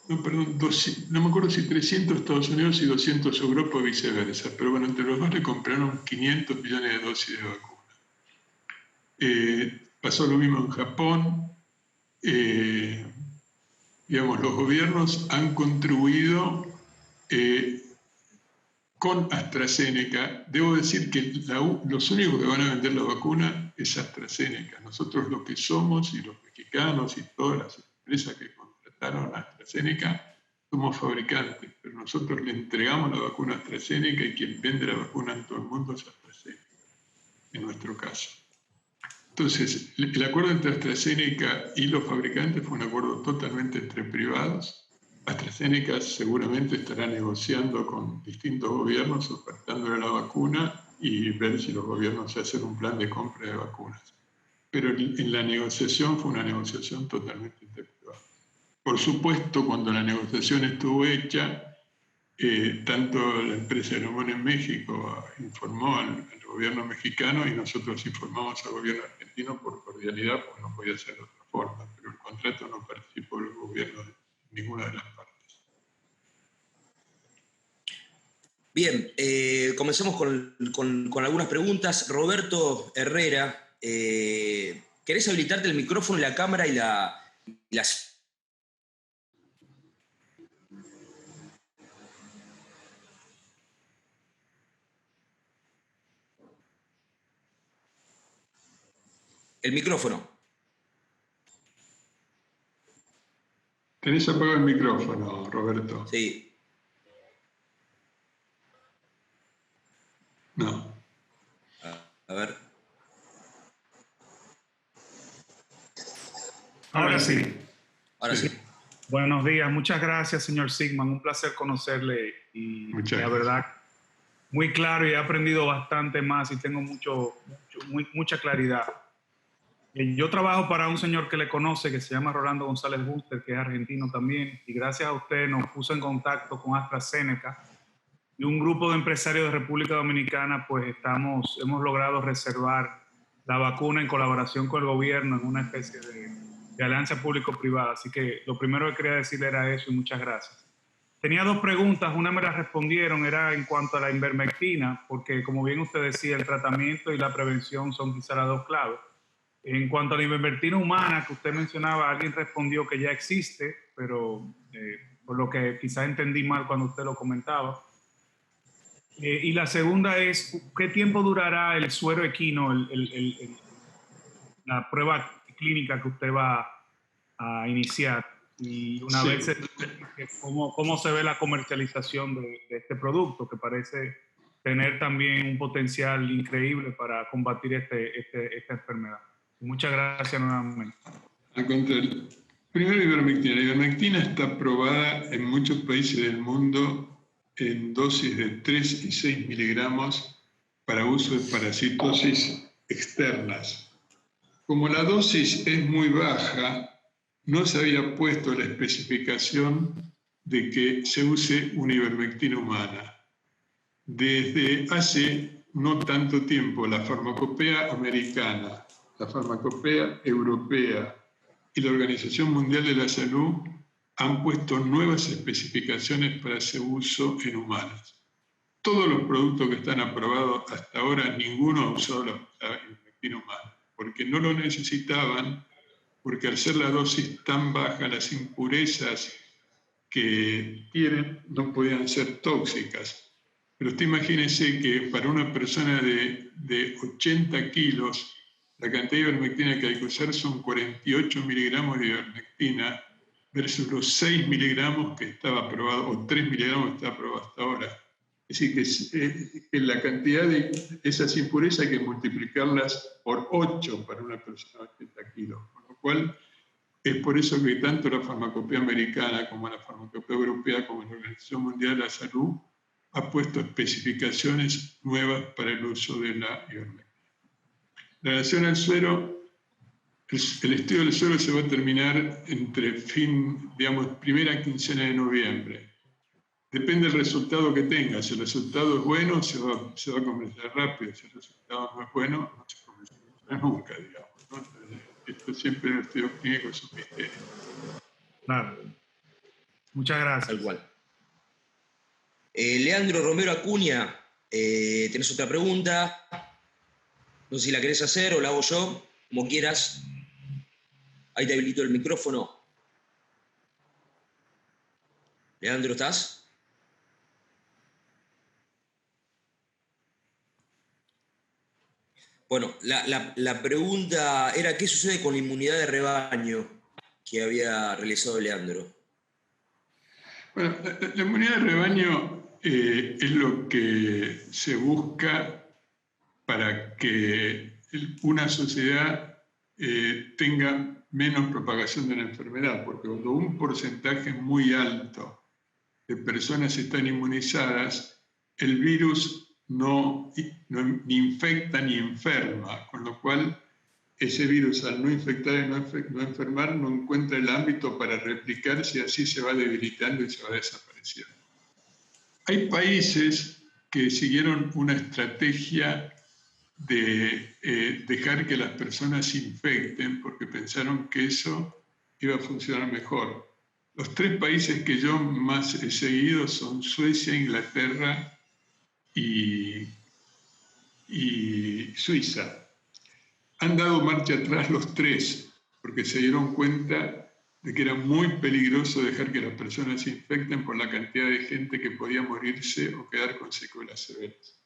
no me acuerdo si 300 Estados Unidos y 200 Europa o viceversa, pero bueno, entre los dos le compraron 500 millones de dosis de vacuna. Pasó lo mismo en Japón. Digamos, los gobiernos han contribuido con AstraZeneca. Debo decir que los únicos que van a vender la vacuna es AstraZeneca. Nosotros lo que somos, y los mexicanos y todas las empresas que contrataron a AstraZeneca, somos fabricantes, pero nosotros le entregamos la vacuna a AstraZeneca y quien vende la vacuna en todo el mundo es AstraZeneca, en nuestro caso. Entonces, el acuerdo entre AstraZeneca y los fabricantes fue un acuerdo totalmente entre privados. AstraZeneca seguramente estará negociando con distintos gobiernos, ofertándole la vacuna y ver si los gobiernos hacen un plan de compra de vacunas. Pero en la negociación fue una negociación totalmente entre privados. Por supuesto, cuando la negociación estuvo hecha, tanto la empresa Aeromón en México informó al gobierno mexicano y nosotros informamos al gobierno argentino por cordialidad, porque no podía ser de otra forma, pero el contrato no participó el gobierno de ninguna de las partes. Bien, comencemos con algunas preguntas. Roberto Herrera, ¿querés habilitarte el micrófono, la cámara y las... El micrófono. Tenés apagado el micrófono, Roberto. Sí. No. A ver. Ahora sí. Ahora sí. Buenos días. Muchas gracias, señor Sigman. Un placer conocerle y la verdad, muy claro, y he aprendido bastante más y tengo mucha claridad. Yo trabajo para un señor que le conoce, que se llama Rolando González Buster, que es argentino también, y gracias a usted nos puso en contacto con AstraZeneca y un grupo de empresarios de República Dominicana, pues hemos logrado reservar la vacuna en colaboración con el gobierno en una especie de alianza público-privada. Así que lo primero que quería decirle era eso y muchas gracias. Tenía dos preguntas, una me la respondieron, era en cuanto a la ivermectina, porque como bien usted decía, el tratamiento y la prevención son quizá las dos claves. En cuanto a la ivermectina humana que usted mencionaba, alguien respondió que ya existe, pero por lo que quizás entendí mal cuando usted lo comentaba. Y la segunda es, ¿qué tiempo durará el suero equino, la prueba clínica que usted va a iniciar? Y una vez, ¿cómo se ve la comercialización de este producto, que parece tener también un potencial increíble para combatir esta enfermedad? Muchas gracias nuevamente. Al contrario, Primero, ivermectina. La ivermectina está aprobada en muchos países del mundo en dosis de 3 y 6 miligramos para uso de parasitosis externas. Como la dosis es muy baja, no se había puesto la especificación de que se use una ivermectina humana. Desde hace no tanto tiempo, la farmacopea americana, la farmacopea europea y la Organización Mundial de la Salud han puesto nuevas especificaciones para ese uso en humanos. Todos los productos que están aprobados hasta ahora, ninguno ha usado la ivermectina humana, porque no lo necesitaban, porque al ser la dosis tan baja, las impurezas que tienen no podían ser tóxicas. Pero usted imagínese que para una persona de 80 kilos, la cantidad de ivermectina que hay que usar son 48 miligramos de ivermectina versus los 6 miligramos que estaba aprobado, o 3 miligramos que está aprobado hasta ahora. Es decir, que la cantidad de esas impurezas hay que multiplicarlas por 8 para una persona de 80 kilos. Con lo cual, es por eso que tanto la farmacopea americana como la farmacopea europea como la Organización Mundial de la Salud ha puesto especificaciones nuevas para el uso de la ivermectina. La relación al suero, el estudio del suero se va a terminar entre primera quincena de noviembre. Depende del resultado que tenga. Si el resultado es bueno, se va a comenzar rápido. Si el resultado no es bueno, no se comenzará nunca, digamos, ¿no? Esto siempre en el estudio clínico es un misterio. Claro. Muchas gracias. Tal cual. Leandro Romero Acuña, ¿tenés otra pregunta? No sé si la querés hacer o la hago yo, como quieras. Ahí te habilito el micrófono. Leandro, ¿estás? Bueno, la pregunta era ¿qué sucede con la inmunidad de rebaño que había realizado Leandro? Bueno, la inmunidad de rebaño es lo que se busca para que una sociedad tenga menos propagación de la enfermedad, porque cuando un porcentaje muy alto de personas están inmunizadas, el virus no ni infecta ni enferma, con lo cual ese virus al no infectar y no enfermar no encuentra el ámbito para replicarse y así se va debilitando y se va desapareciendo. Hay países que siguieron una estrategia de dejar que las personas se infecten porque pensaron que eso iba a funcionar mejor. Los 3 países que yo más he seguido son Suecia, Inglaterra y Suiza. Han dado marcha atrás los 3 porque se dieron cuenta de que era muy peligroso dejar que las personas se infecten por la cantidad de gente que podía morirse o quedar con secuelas severas.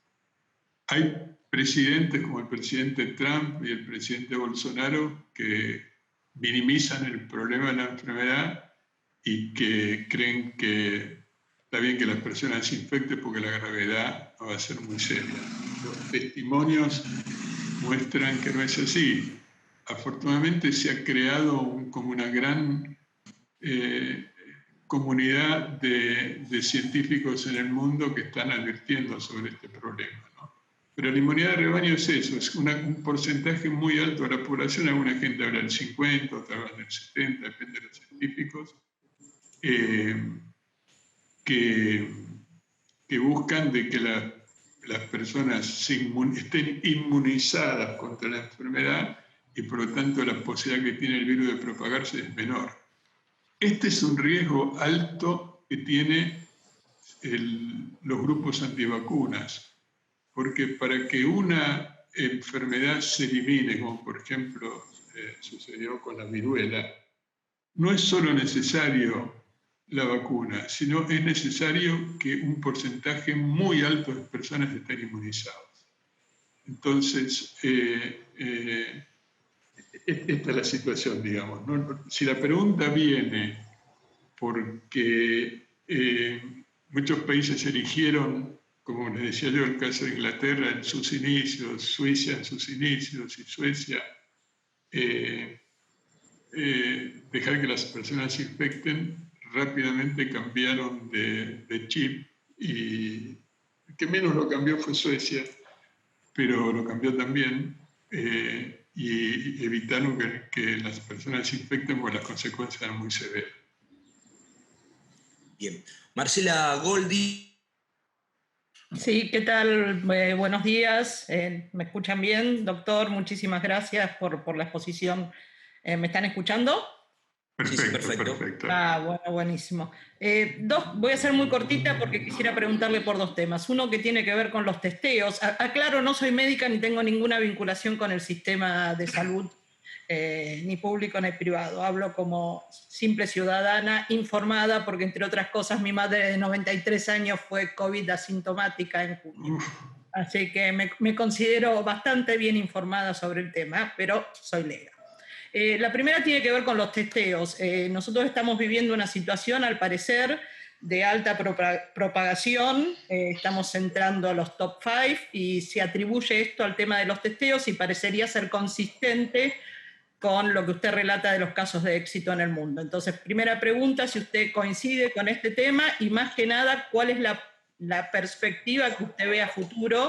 Hay presidentes como el presidente Trump y el presidente Bolsonaro que minimizan el problema de la enfermedad y que creen que está bien que las personas se infecten porque la gravedad no va a ser muy seria. Los testimonios muestran que no es así. Afortunadamente se ha creado como una gran comunidad de científicos en el mundo que están advirtiendo sobre este problema, ¿no? Pero la inmunidad de rebaño es eso, es un porcentaje muy alto de la población, alguna gente habla del 50, otra habla del 70, depende de los científicos, que buscan de que las personas estén inmunizadas contra la enfermedad y por lo tanto la posibilidad que tiene el virus de propagarse es menor. Este es un riesgo alto que tienen los grupos antivacunas, porque para que una enfermedad se elimine, como por ejemplo sucedió con la viruela, no es solo necesario la vacuna, sino es necesario que un porcentaje muy alto de personas estén inmunizadas. Entonces, esta es la situación, digamos, ¿no? Si la pregunta viene porque muchos países eligieron, como les decía yo, el caso de Inglaterra en sus inicios, Suiza en sus inicios y Suecia dejar que las personas se infecten, rápidamente cambiaron de chip, y el que menos lo cambió fue Suecia, pero lo cambió también, y evitaron que las personas se infecten porque las consecuencias eran muy severas. Bien. Marcela Goldi. Sí, ¿qué tal? Buenos días. ¿Me escuchan bien, doctor? Muchísimas gracias por la exposición. ¿Me están escuchando? Perfecto, sí, perfecto. Bueno, buenísimo. Voy a ser muy cortita porque quisiera preguntarle por dos temas. Uno que tiene que ver con los testeos. Aclaro, no soy médica ni tengo ninguna vinculación con el sistema de salud, ni público ni privado. Hablo como simple ciudadana informada porque, entre otras cosas, mi madre de 93 años fue COVID asintomática en junio. Así que me considero bastante bien informada sobre el tema, pero soy lega. La primera tiene que ver con los testeos. Nosotros estamos viviendo una situación, al parecer, de alta propagación. Estamos entrando a los top 5 y se atribuye esto al tema de los testeos y parecería ser consistente con lo que usted relata de los casos de éxito en el mundo. Entonces, primera pregunta, si usted coincide con este tema y, más que nada, cuál es la perspectiva que usted ve a futuro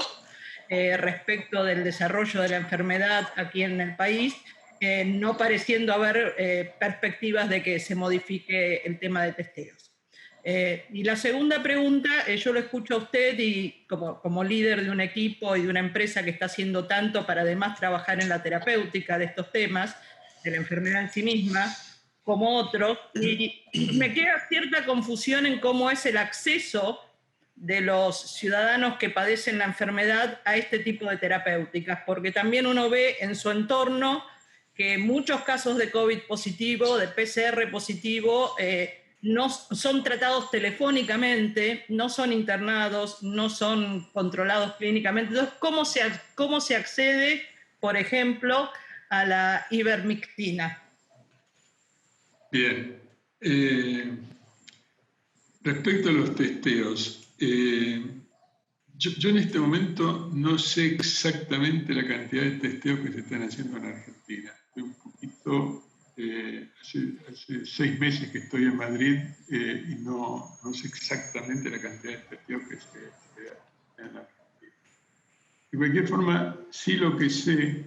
respecto del desarrollo de la enfermedad aquí en el país, no pareciendo haber perspectivas de que se modifique el tema de testeos. Y la segunda pregunta, yo lo escucho a usted y como líder de un equipo y de una empresa que está haciendo tanto para además trabajar en la terapéutica de estos temas, de la enfermedad en sí misma, como otros, y me queda cierta confusión en cómo es el acceso de los ciudadanos que padecen la enfermedad a este tipo de terapéuticas, porque también uno ve en su entorno que muchos casos de COVID positivo, de PCR positivo, no son tratados telefónicamente, no son internados, no son controlados clínicamente. Entonces, ¿cómo se accede, por ejemplo, a la ivermectina? Bien. Respecto a los testeos, yo en este momento no sé exactamente la cantidad de testeos que se están haciendo en Argentina. Estoy un poquito, hace 6 meses que estoy en Madrid, y no sé exactamente la cantidad de testeos que se hacen en Argentina. De cualquier forma, sí lo que sé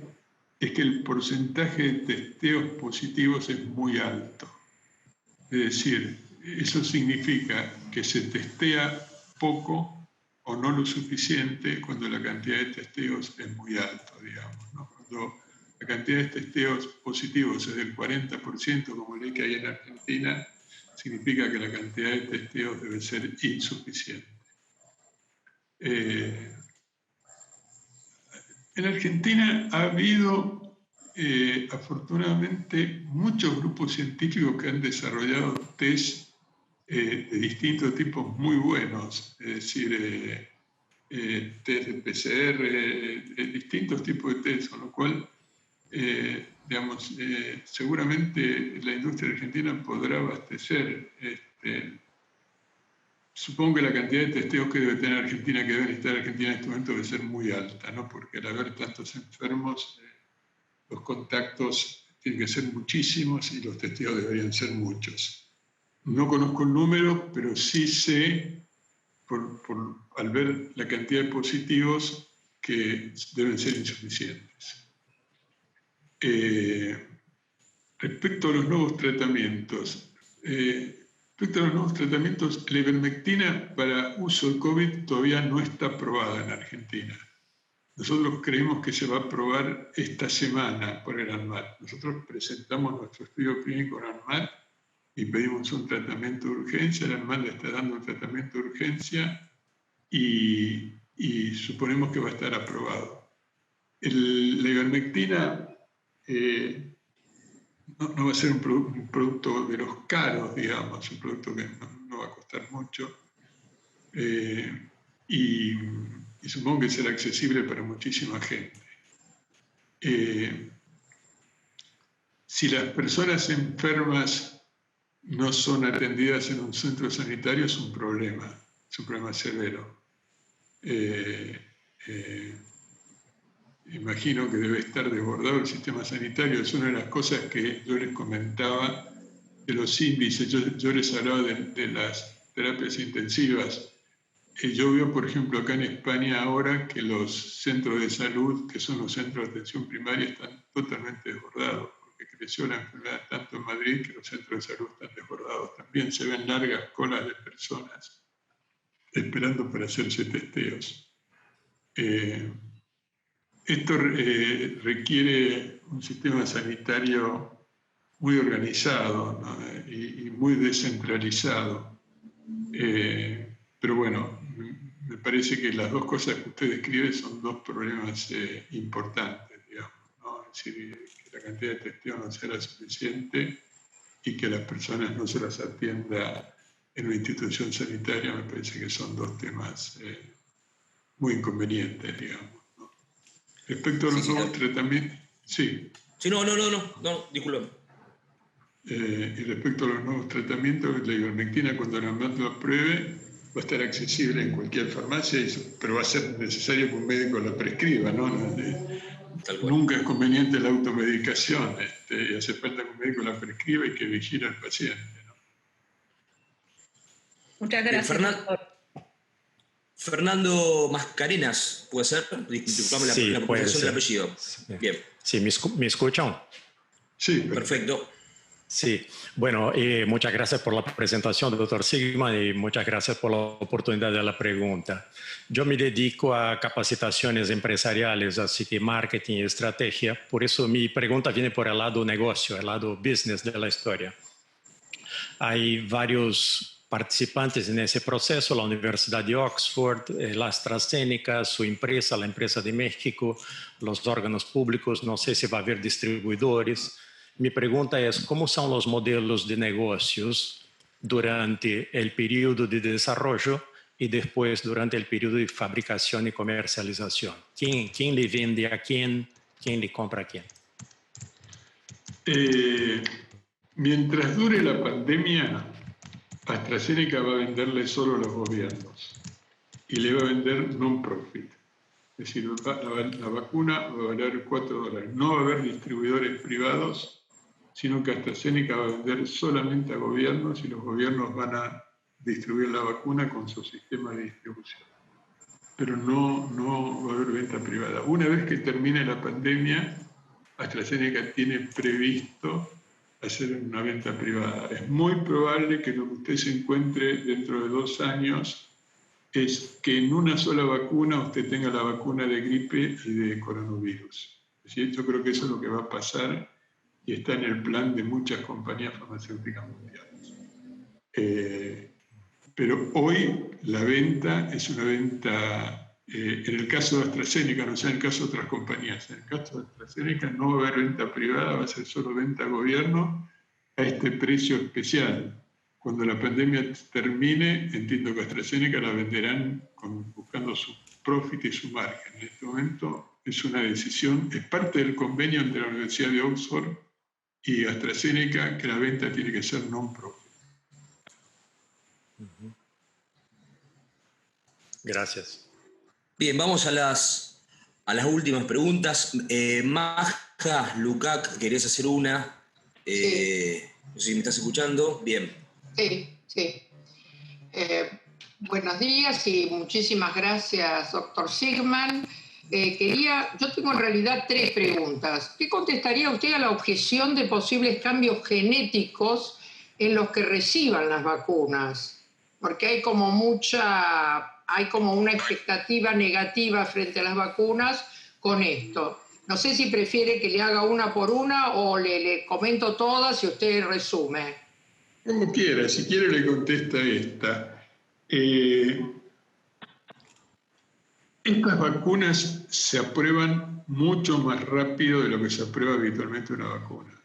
es que el porcentaje de testeos positivos es muy alto. Es decir, eso significa que se testea poco o no lo suficiente cuando la cantidad de testeos es muy alta, digamos, ¿no? Cuando la cantidad de testeos positivos es del 40%, como leí que hay en Argentina, significa que la cantidad de testeos debe ser insuficiente. En Argentina ha habido, afortunadamente, muchos grupos científicos que han desarrollado test de distintos tipos muy buenos, es decir, test de PCR, distintos tipos de test, con lo cual, digamos, seguramente la industria argentina podrá abastecer. Supongo que la cantidad de testeos que debe tener Argentina, que debe necesitar Argentina en este momento, debe ser muy alta, ¿no? Porque al haber tantos enfermos, los contactos tienen que ser muchísimos y los testeos deberían ser muchos. No conozco el número, pero sí sé, al ver la cantidad de positivos, que deben ser insuficientes. Respecto a los nuevos tratamientos, la ivermectina para uso de COVID todavía no está aprobada en Argentina. Nosotros creemos que se va a aprobar esta semana por el ANMAT. Nosotros presentamos nuestro estudio clínico en ANMAT y pedimos un tratamiento de urgencia. El ANMAT le está dando un tratamiento de urgencia y suponemos que va a estar aprobado. La ivermectina no va a ser un producto de los caros, digamos, un producto que no va a costar mucho, y supongo que será accesible para muchísima gente. Si las personas enfermas no son atendidas en un centro sanitario, es un problema severo. imagino que debe estar desbordado el sistema sanitario. Es una de las cosas que yo les comentaba de los índices. Yo les hablaba de las terapias intensivas. Yo veo, por ejemplo, acá en España ahora que los centros de salud, que son los centros de atención primaria, están totalmente desbordados, porque creció la enfermedad tanto en Madrid que los centros de salud están desbordados. También se ven largas colas de personas esperando para hacerse testeos. Esto requiere un sistema sanitario muy organizado, ¿no? y muy descentralizado. Pero bueno, me parece que las dos cosas que usted describe son dos problemas importantes, digamos, ¿no? Es decir, que la cantidad de testeo no sea la suficiente y que a las personas no se las atienda en una institución sanitaria. Me parece que son dos temas muy inconvenientes, digamos, ¿no? Respecto a los nuevos tratamientos... Sí. Sí, no, disculpe. Y respecto a los nuevos tratamientos, la ivermectina, cuando la lo apruebe, va a estar accesible en cualquier farmacia, pero va a ser necesario que un médico la prescriba, ¿no? Nunca es conveniente la automedicación, y hace falta que un médico la prescriba y que vigile al paciente, ¿no? Muchas gracias, Fernando Mascarenas, ¿puede ser? Disculpame la pronunciación del apellido. Bien. Sí, ¿me escuchan? Sí. Perfecto. Sí, bueno, muchas gracias por la presentación, doctor Sigman, y muchas gracias por la oportunidad de la pregunta. Yo me dedico a capacitaciones empresariales, así que marketing y estrategia. Por eso mi pregunta viene por el lado negocio, el lado business de la historia. Hay varios participantes en ese proceso, la Universidad de Oxford, la AstraZeneca, su empresa, la empresa de México, los órganos públicos, no sé si va a haber distribuidores. Mi pregunta es, ¿cómo son los modelos de negocios durante el periodo de desarrollo y después durante el periodo de fabricación y comercialización? ¿Quién le vende a quién? ¿Quién le compra a quién? Mientras dure la pandemia, AstraZeneca va a venderle solo a los gobiernos y le va a vender non-profit. Es decir, la vacuna va a valer $4. No va a haber distribuidores privados, sino que AstraZeneca va a vender solamente a gobiernos y los gobiernos van a distribuir la vacuna con su sistema de distribución. Pero no va a haber venta privada. Una vez que termine la pandemia, AstraZeneca tiene previsto hacer una venta privada. Es muy probable que lo que usted se encuentre dentro de 2 años es que en una sola vacuna usted tenga la vacuna de gripe y de coronavirus. ¿Sí? Yo creo que eso es lo que va a pasar y está en el plan de muchas compañías farmacéuticas mundiales. Pero hoy la venta es una venta, en el caso de AstraZeneca, no sea en el caso de otras compañías, en el caso de AstraZeneca no va a haber venta privada, va a ser solo venta a gobierno a este precio especial. Cuando la pandemia termine, entiendo que AstraZeneca la venderán buscando su profit y su margen. En este momento es una decisión, es parte del convenio entre la Universidad de Oxford y AstraZeneca, que la venta tiene que ser non-profit. Gracias. Bien, vamos a las últimas preguntas. Maja, Lukac, ¿querés hacer una? Sí. No sé si me estás escuchando. Bien. Sí. Buenos días y muchísimas gracias, doctor Sigman. Yo tengo en realidad 3 preguntas. ¿Qué contestaría usted a la objeción de posibles cambios genéticos en los que reciban las vacunas? Porque hay como una expectativa negativa frente a las vacunas con esto. No sé si prefiere que le haga una por una o le comento todas y usted resume. Como quiera, si quiere le contesta esta. Estas vacunas se aprueban mucho más rápido de lo que se aprueba habitualmente una vacuna.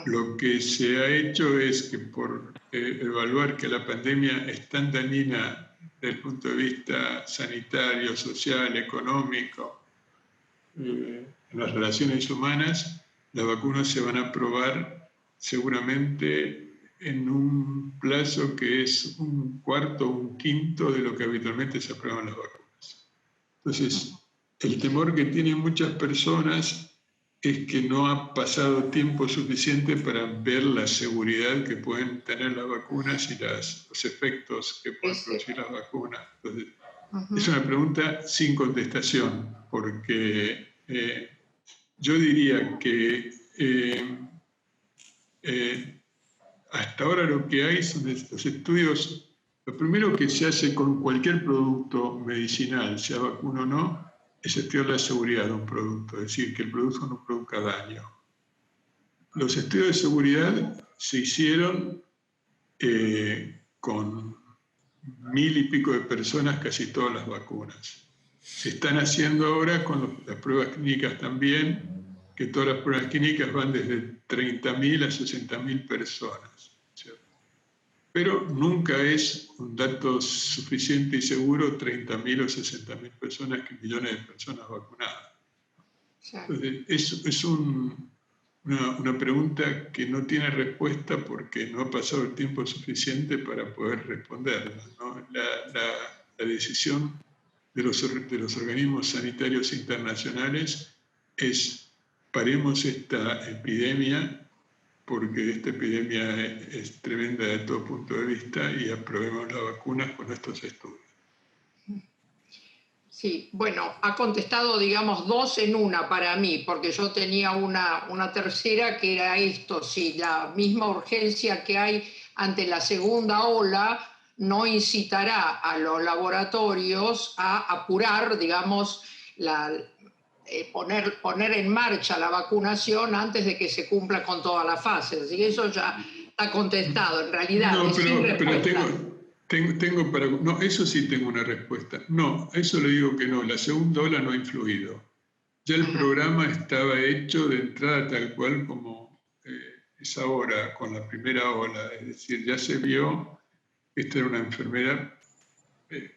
Lo que se ha hecho es que por evaluar que la pandemia es tan dañina desde el punto de vista sanitario, social, económico, en las relaciones humanas, las vacunas se van a aprobar seguramente en un plazo que es 1/4 o 1/5 de lo que habitualmente se aprueban las vacunas. Entonces, el temor que tienen muchas personas es que no ha pasado tiempo suficiente para ver la seguridad que pueden tener las vacunas y los efectos que pueden producir las vacunas. Entonces, es una pregunta sin contestación, porque yo diría que hasta ahora lo que hay son los estudios. Lo primero que se hace con cualquier producto medicinal, sea vacuna o no, es estudiar la seguridad de un producto, es decir, que el producto no produzca daño. Los estudios de seguridad se hicieron con 1000 y pico de personas, casi todas las vacunas. Se están haciendo ahora con las pruebas clínicas también, que todas las pruebas clínicas van desde 30.000 a 60.000 personas, ¿cierto? Pero nunca es un dato suficiente y seguro 30.000 o 60.000 personas que millones de personas vacunadas. Entonces, es una pregunta que no tiene respuesta porque no ha pasado el tiempo suficiente para poder responderla, ¿no? La decisión de los organismos sanitarios internacionales es: paremos esta epidemia, porque esta epidemia es tremenda de todo punto de vista, y aprobemos las vacunas con estos estudios. Sí, bueno, ha contestado, digamos, dos en una para mí, porque yo tenía una tercera que era esto: si la misma urgencia que hay ante la segunda ola no incitará a los laboratorios a apurar, digamos, poner en marcha la vacunación antes de que se cumpla con todas las fases. Así que eso ya está contestado, en realidad. No, pero no, eso sí tengo una respuesta. No, a eso le digo que no, la segunda ola no ha influido. Ya el programa estaba hecho de entrada tal cual como es ahora con la primera ola, es decir, ya se vio que esta era una enfermedad.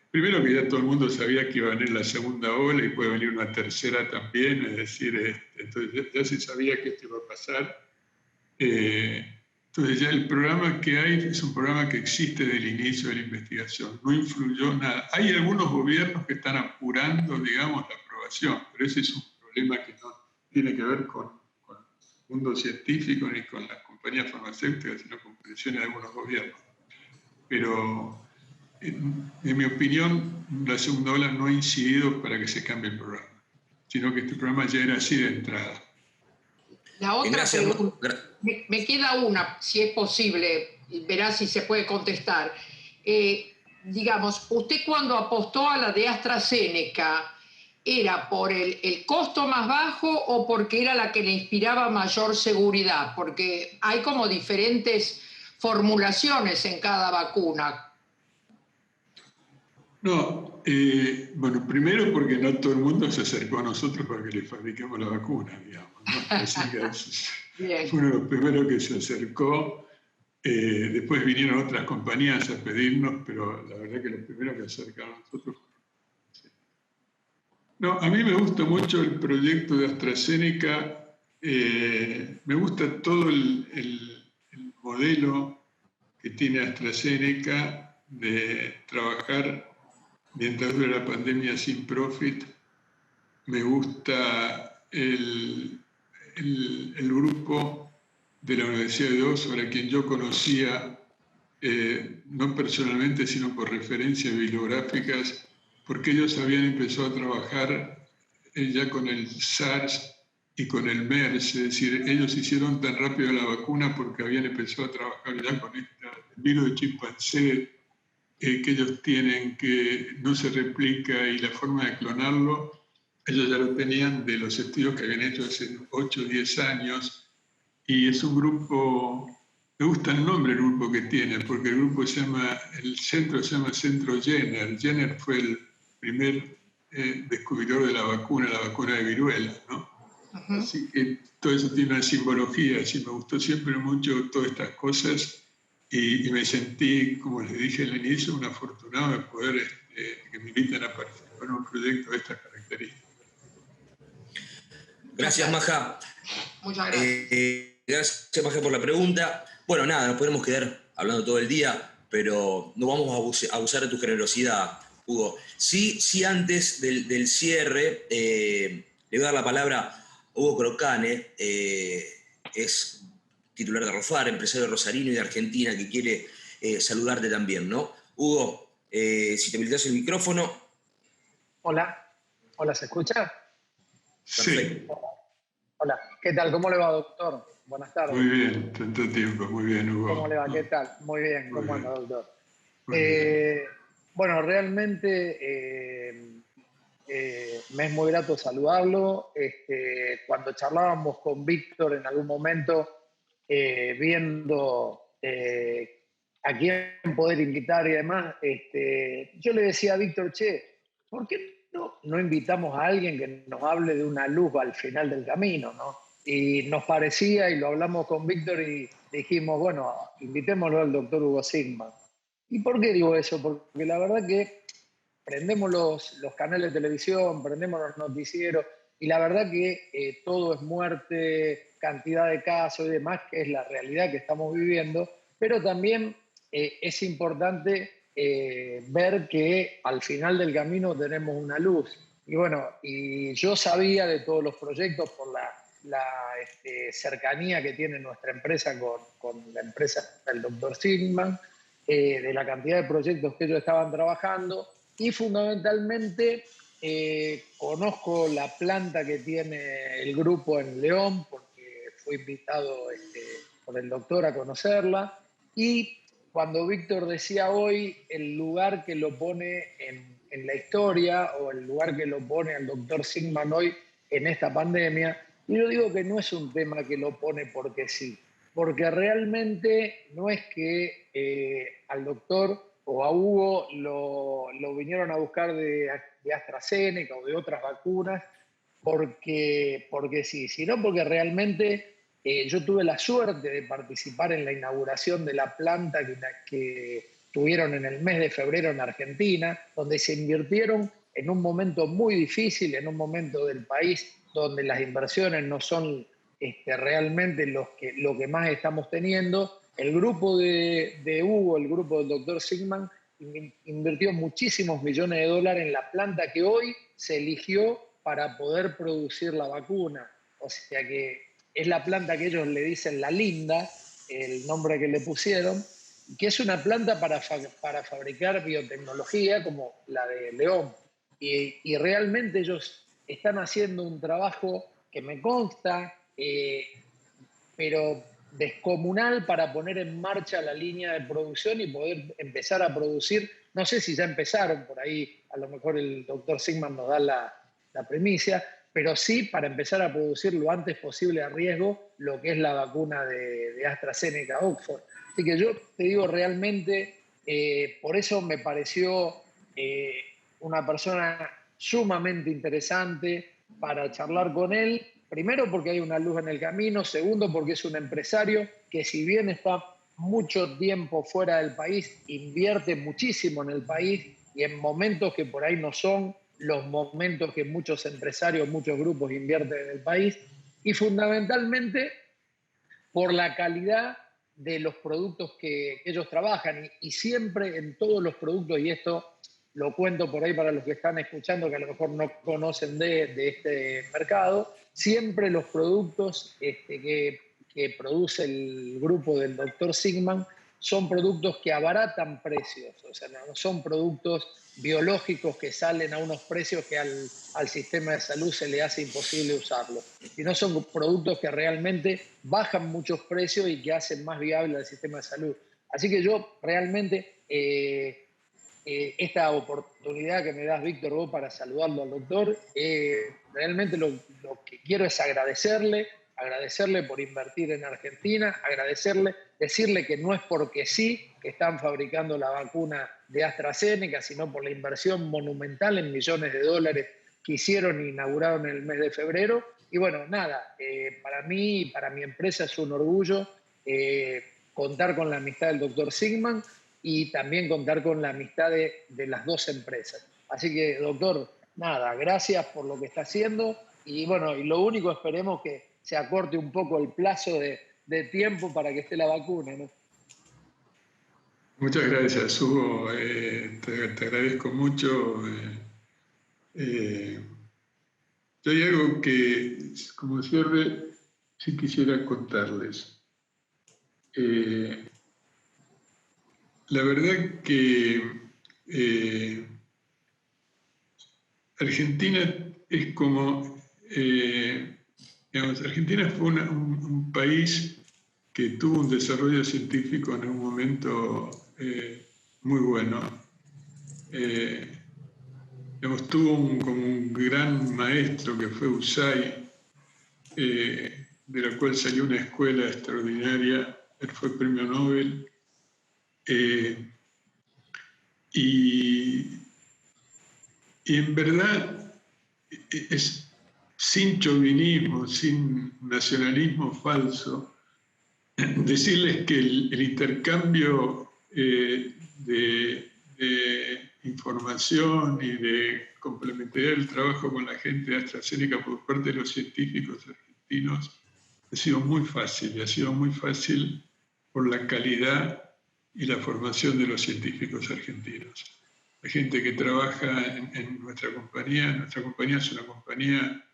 Primero que ya todo el mundo sabía que iba a venir la segunda ola y puede venir una tercera también, es decir, entonces ya se sabía que esto iba a pasar. Entonces ya el programa que hay es un programa que existe desde el inicio de la investigación, no influyó nada. Hay algunos gobiernos que están apurando, digamos, la aprobación, pero ese es un problema que no tiene que ver con el mundo científico ni con las compañías farmacéuticas, sino con presiones de algunos gobiernos. Pero en mi opinión, la segunda ola no ha incidido para que se cambie el programa, sino que este programa ya era así de entrada. La otra pregunta, me queda una, si es posible, verá si se puede contestar. Digamos, usted cuando apostó a la de AstraZeneca, ¿era por el costo más bajo o porque era la que le inspiraba mayor seguridad? Porque hay como diferentes formulaciones en cada vacuna. No, bueno, primero porque no todo el mundo se acercó a nosotros para que le fabriquemos la vacuna, digamos, ¿no? Así que fue uno de los primeros que se acercó. Después vinieron otras compañías a pedirnos, pero la verdad que los primeros que se acercaron a nosotros fueron. Sí. No, a mí me gusta mucho el proyecto de AstraZeneca. Me gusta todo el modelo que tiene AstraZeneca de trabajar mientras dura la pandemia sin profit. Me gusta el grupo de la Universidad de Oxford, a quien yo conocía, no personalmente, sino por referencias bibliográficas, porque ellos habían empezado a trabajar ya con el SARS y con el MERS, es decir, ellos hicieron tan rápido la vacuna porque habían empezado a trabajar ya con el virus de chimpancé, que ellos tienen, que no se replica, y la forma de clonarlo, ellos ya lo tenían de los estudios que habían hecho hace 8 o 10 años, y es un grupo, me gusta el nombre del grupo que tiene, porque el grupo el centro se llama Centro Jenner. Jenner fue el primer descubridor de la vacuna de viruela, ¿no? Uh-huh. Así que todo eso tiene una simbología, así me gustó siempre mucho todas estas cosas. Y me sentí, como les dije al inicio, un afortunado de poder que me inviten a participar en un proyecto de estas características. Gracias, Maja. Muchas gracias. Gracias, Maja, por la pregunta. Bueno, nada, nos podemos quedar hablando todo el día, pero no vamos a abusar de tu generosidad. Hugo. Sí, antes del cierre, le voy a dar la palabra a Hugo Crocane, es titular de Rofar, empresario rosarino y de Argentina, que quiere saludarte también, ¿no? Hugo, si te habilitas el micrófono. Hola, ¿se escucha? Sí. Hola, ¿qué tal? ¿Cómo le va, doctor? Buenas tardes. Muy bien, tanto tiempo, muy bien, Hugo. ¿Cómo le va? ¿Qué tal? Muy bien, ¿cómo anda, doctor? Bueno, realmente me es muy grato saludarlo. Cuando charlábamos con Víctor en algún momento, viendo a quién poder invitar y demás, yo le decía a Víctor, ¿por qué no invitamos a alguien que nos hable de una luz al final del camino, ¿no? Y nos parecía, y lo hablamos con Víctor y dijimos, bueno, invitémoslo al doctor Hugo Sigman. ¿Y por qué digo eso? Porque la verdad que prendemos los canales de televisión, prendemos los noticieros, y la verdad que todo es muerte, cantidad de casos y demás, que es la realidad que estamos viviendo, pero también es importante ver que al final del camino tenemos una luz. Y bueno, y yo sabía de todos los proyectos por la cercanía que tiene nuestra empresa con la empresa del Dr. Sigman, de la cantidad de proyectos que ellos estaban trabajando, y fundamentalmente conozco la planta que tiene el grupo en León, porque fui invitado por el doctor a conocerla, y cuando Víctor decía hoy el lugar que lo pone en la historia, o el lugar que lo pone al doctor Sigman hoy en esta pandemia, y yo digo que no es un tema que lo pone porque sí, porque realmente no es que al doctor o a Hugo lo vinieron a buscar de AstraZeneca o de otras vacunas porque sí, sino porque realmente yo tuve la suerte de participar en la inauguración de la planta que tuvieron en el mes de febrero en Argentina, donde se invirtieron en un momento muy difícil, en un momento del país donde las inversiones no son realmente lo que más estamos teniendo. El grupo de Hugo, el grupo del doctor Sigman, invirtió muchísimos millones de dólares en la planta que hoy se eligió para poder producir la vacuna. O sea que es la planta que ellos le dicen La Linda, el nombre que le pusieron, que es una planta para fabricar biotecnología como la de León. Y realmente ellos están haciendo un trabajo que me consta, pero descomunal, para poner en marcha la línea de producción y poder empezar a producir. No sé si ya empezaron por ahí, a lo mejor el doctor Sigman nos da la primicia, pero sí para empezar a producir lo antes posible a riesgo lo que es la vacuna de AstraZeneca Oxford. Así que yo te digo realmente, por eso me pareció una persona sumamente interesante para charlar con él. Primero porque hay una luz en el camino, segundo porque es un empresario que, si bien está mucho tiempo fuera del país, invierte muchísimo en el país, y en momentos que por ahí no son los momentos que muchos empresarios, muchos grupos invierten en el país, y fundamentalmente por la calidad de los productos que ellos trabajan, y siempre en todos los productos, y esto lo cuento por ahí para los que están escuchando que a lo mejor no conocen de este mercado, siempre los productos que produce el grupo del Dr. Sigman son productos que abaratan precios, o sea, no son productos biológicos que salen a unos precios que al sistema de salud se le hace imposible usarlo, sino son productos que realmente bajan muchos precios y que hacen más viable al sistema de salud. Así que yo realmente esta oportunidad que me das, Víctor, vos, para saludarlo al doctor, realmente lo que quiero es agradecerle por invertir en Argentina, decirle que no es porque sí que están fabricando la vacuna de AstraZeneca, sino por la inversión monumental en millones de dólares que hicieron e inauguraron en el mes de febrero. Y bueno, nada, para mí y para mi empresa es un orgullo contar con la amistad del doctor Sigman, y también contar con la amistad de las dos empresas. Así que, doctor, nada, gracias por lo que está haciendo, y bueno, y lo único, esperemos que se acorte un poco el plazo de tiempo para que esté la vacuna, ¿no? Muchas gracias, Hugo. Te agradezco mucho. Yo hay algo que, como cierre, sí quisiera contarles. La verdad que Argentina es como, digamos, Argentina fue un país que tuvo un desarrollo científico en un momento muy bueno. Digamos, tuvo como un gran maestro que fue Usai, de la cual salió una escuela extraordinaria. Él fue premio Nobel. Y en verdad es sin chauvinismo, sin nacionalismo falso, decirles que el intercambio de información y de complementariedad del trabajo con la gente de AstraZeneca por parte de los científicos argentinos ha sido muy fácil, y ha sido muy fácil por la calidad y la formación de los científicos argentinos. La gente que trabaja en nuestra compañía es una compañía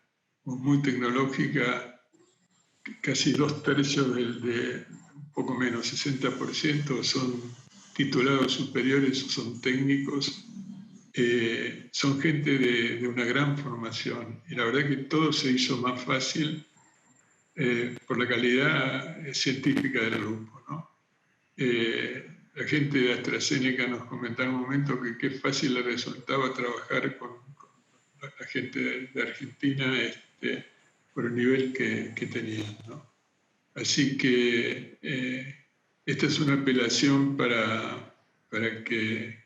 muy tecnológica, casi 2/3 de un poco menos, 60% son titulados superiores o son técnicos, son gente de una gran formación. Y la verdad que todo se hizo más fácil por la calidad científica del grupo, ¿no? La gente de AstraZeneca nos comentaba en un momento que qué fácil le resultaba trabajar con la gente de Argentina por el nivel que tenían, ¿no? Así que esta es una apelación para que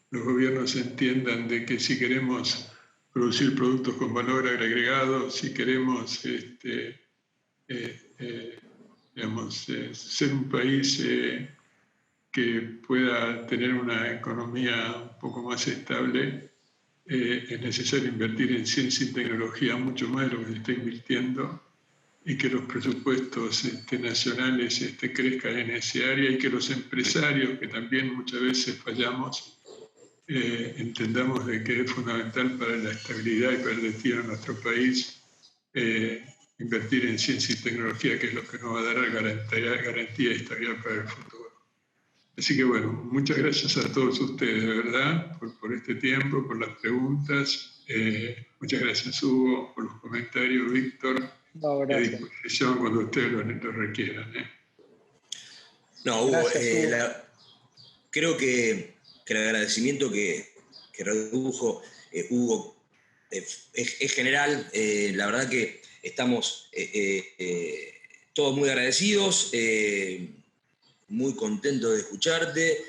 los gobiernos entiendan de que si queremos producir productos con valor agregado, si queremos ser un país que pueda tener una economía un poco más estable, es necesario invertir en ciencia y tecnología mucho más de lo que se está invirtiendo, y que los presupuestos nacionales crezcan en ese área, y que los empresarios, que también muchas veces fallamos, entendamos de que es fundamental para la estabilidad y para el destino de nuestro país invertir en ciencia y tecnología, que es lo que nos va a dar garantía y estabilidad para el futuro. Así que bueno, muchas gracias a todos ustedes, de verdad, por este tiempo, por las preguntas. Muchas gracias, Hugo, por los comentarios, Víctor. No, a disposición cuando ustedes lo requieran. No, Hugo, Gracias, creo que el agradecimiento que redujo Hugo es general. La verdad que estamos todos muy agradecidos, muy contentos de escucharte.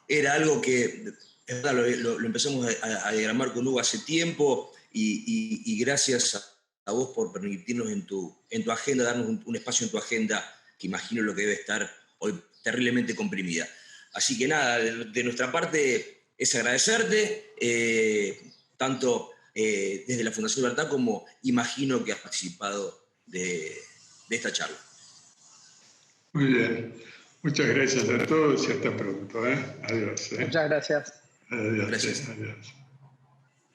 Era algo que lo empezamos a diagramar con Hugo hace tiempo, y gracias a vos por permitirnos en tu agenda, darnos un espacio en tu agenda, que imagino lo que debe estar hoy terriblemente comprimida. Así que nada, de nuestra parte es agradecerte, tanto desde la Fundación Libertad como imagino que has participado de esta charla. Muy bien. Muchas gracias a todos y hasta pronto. Adiós. Muchas gracias. Adiós. Gracias. Adiós.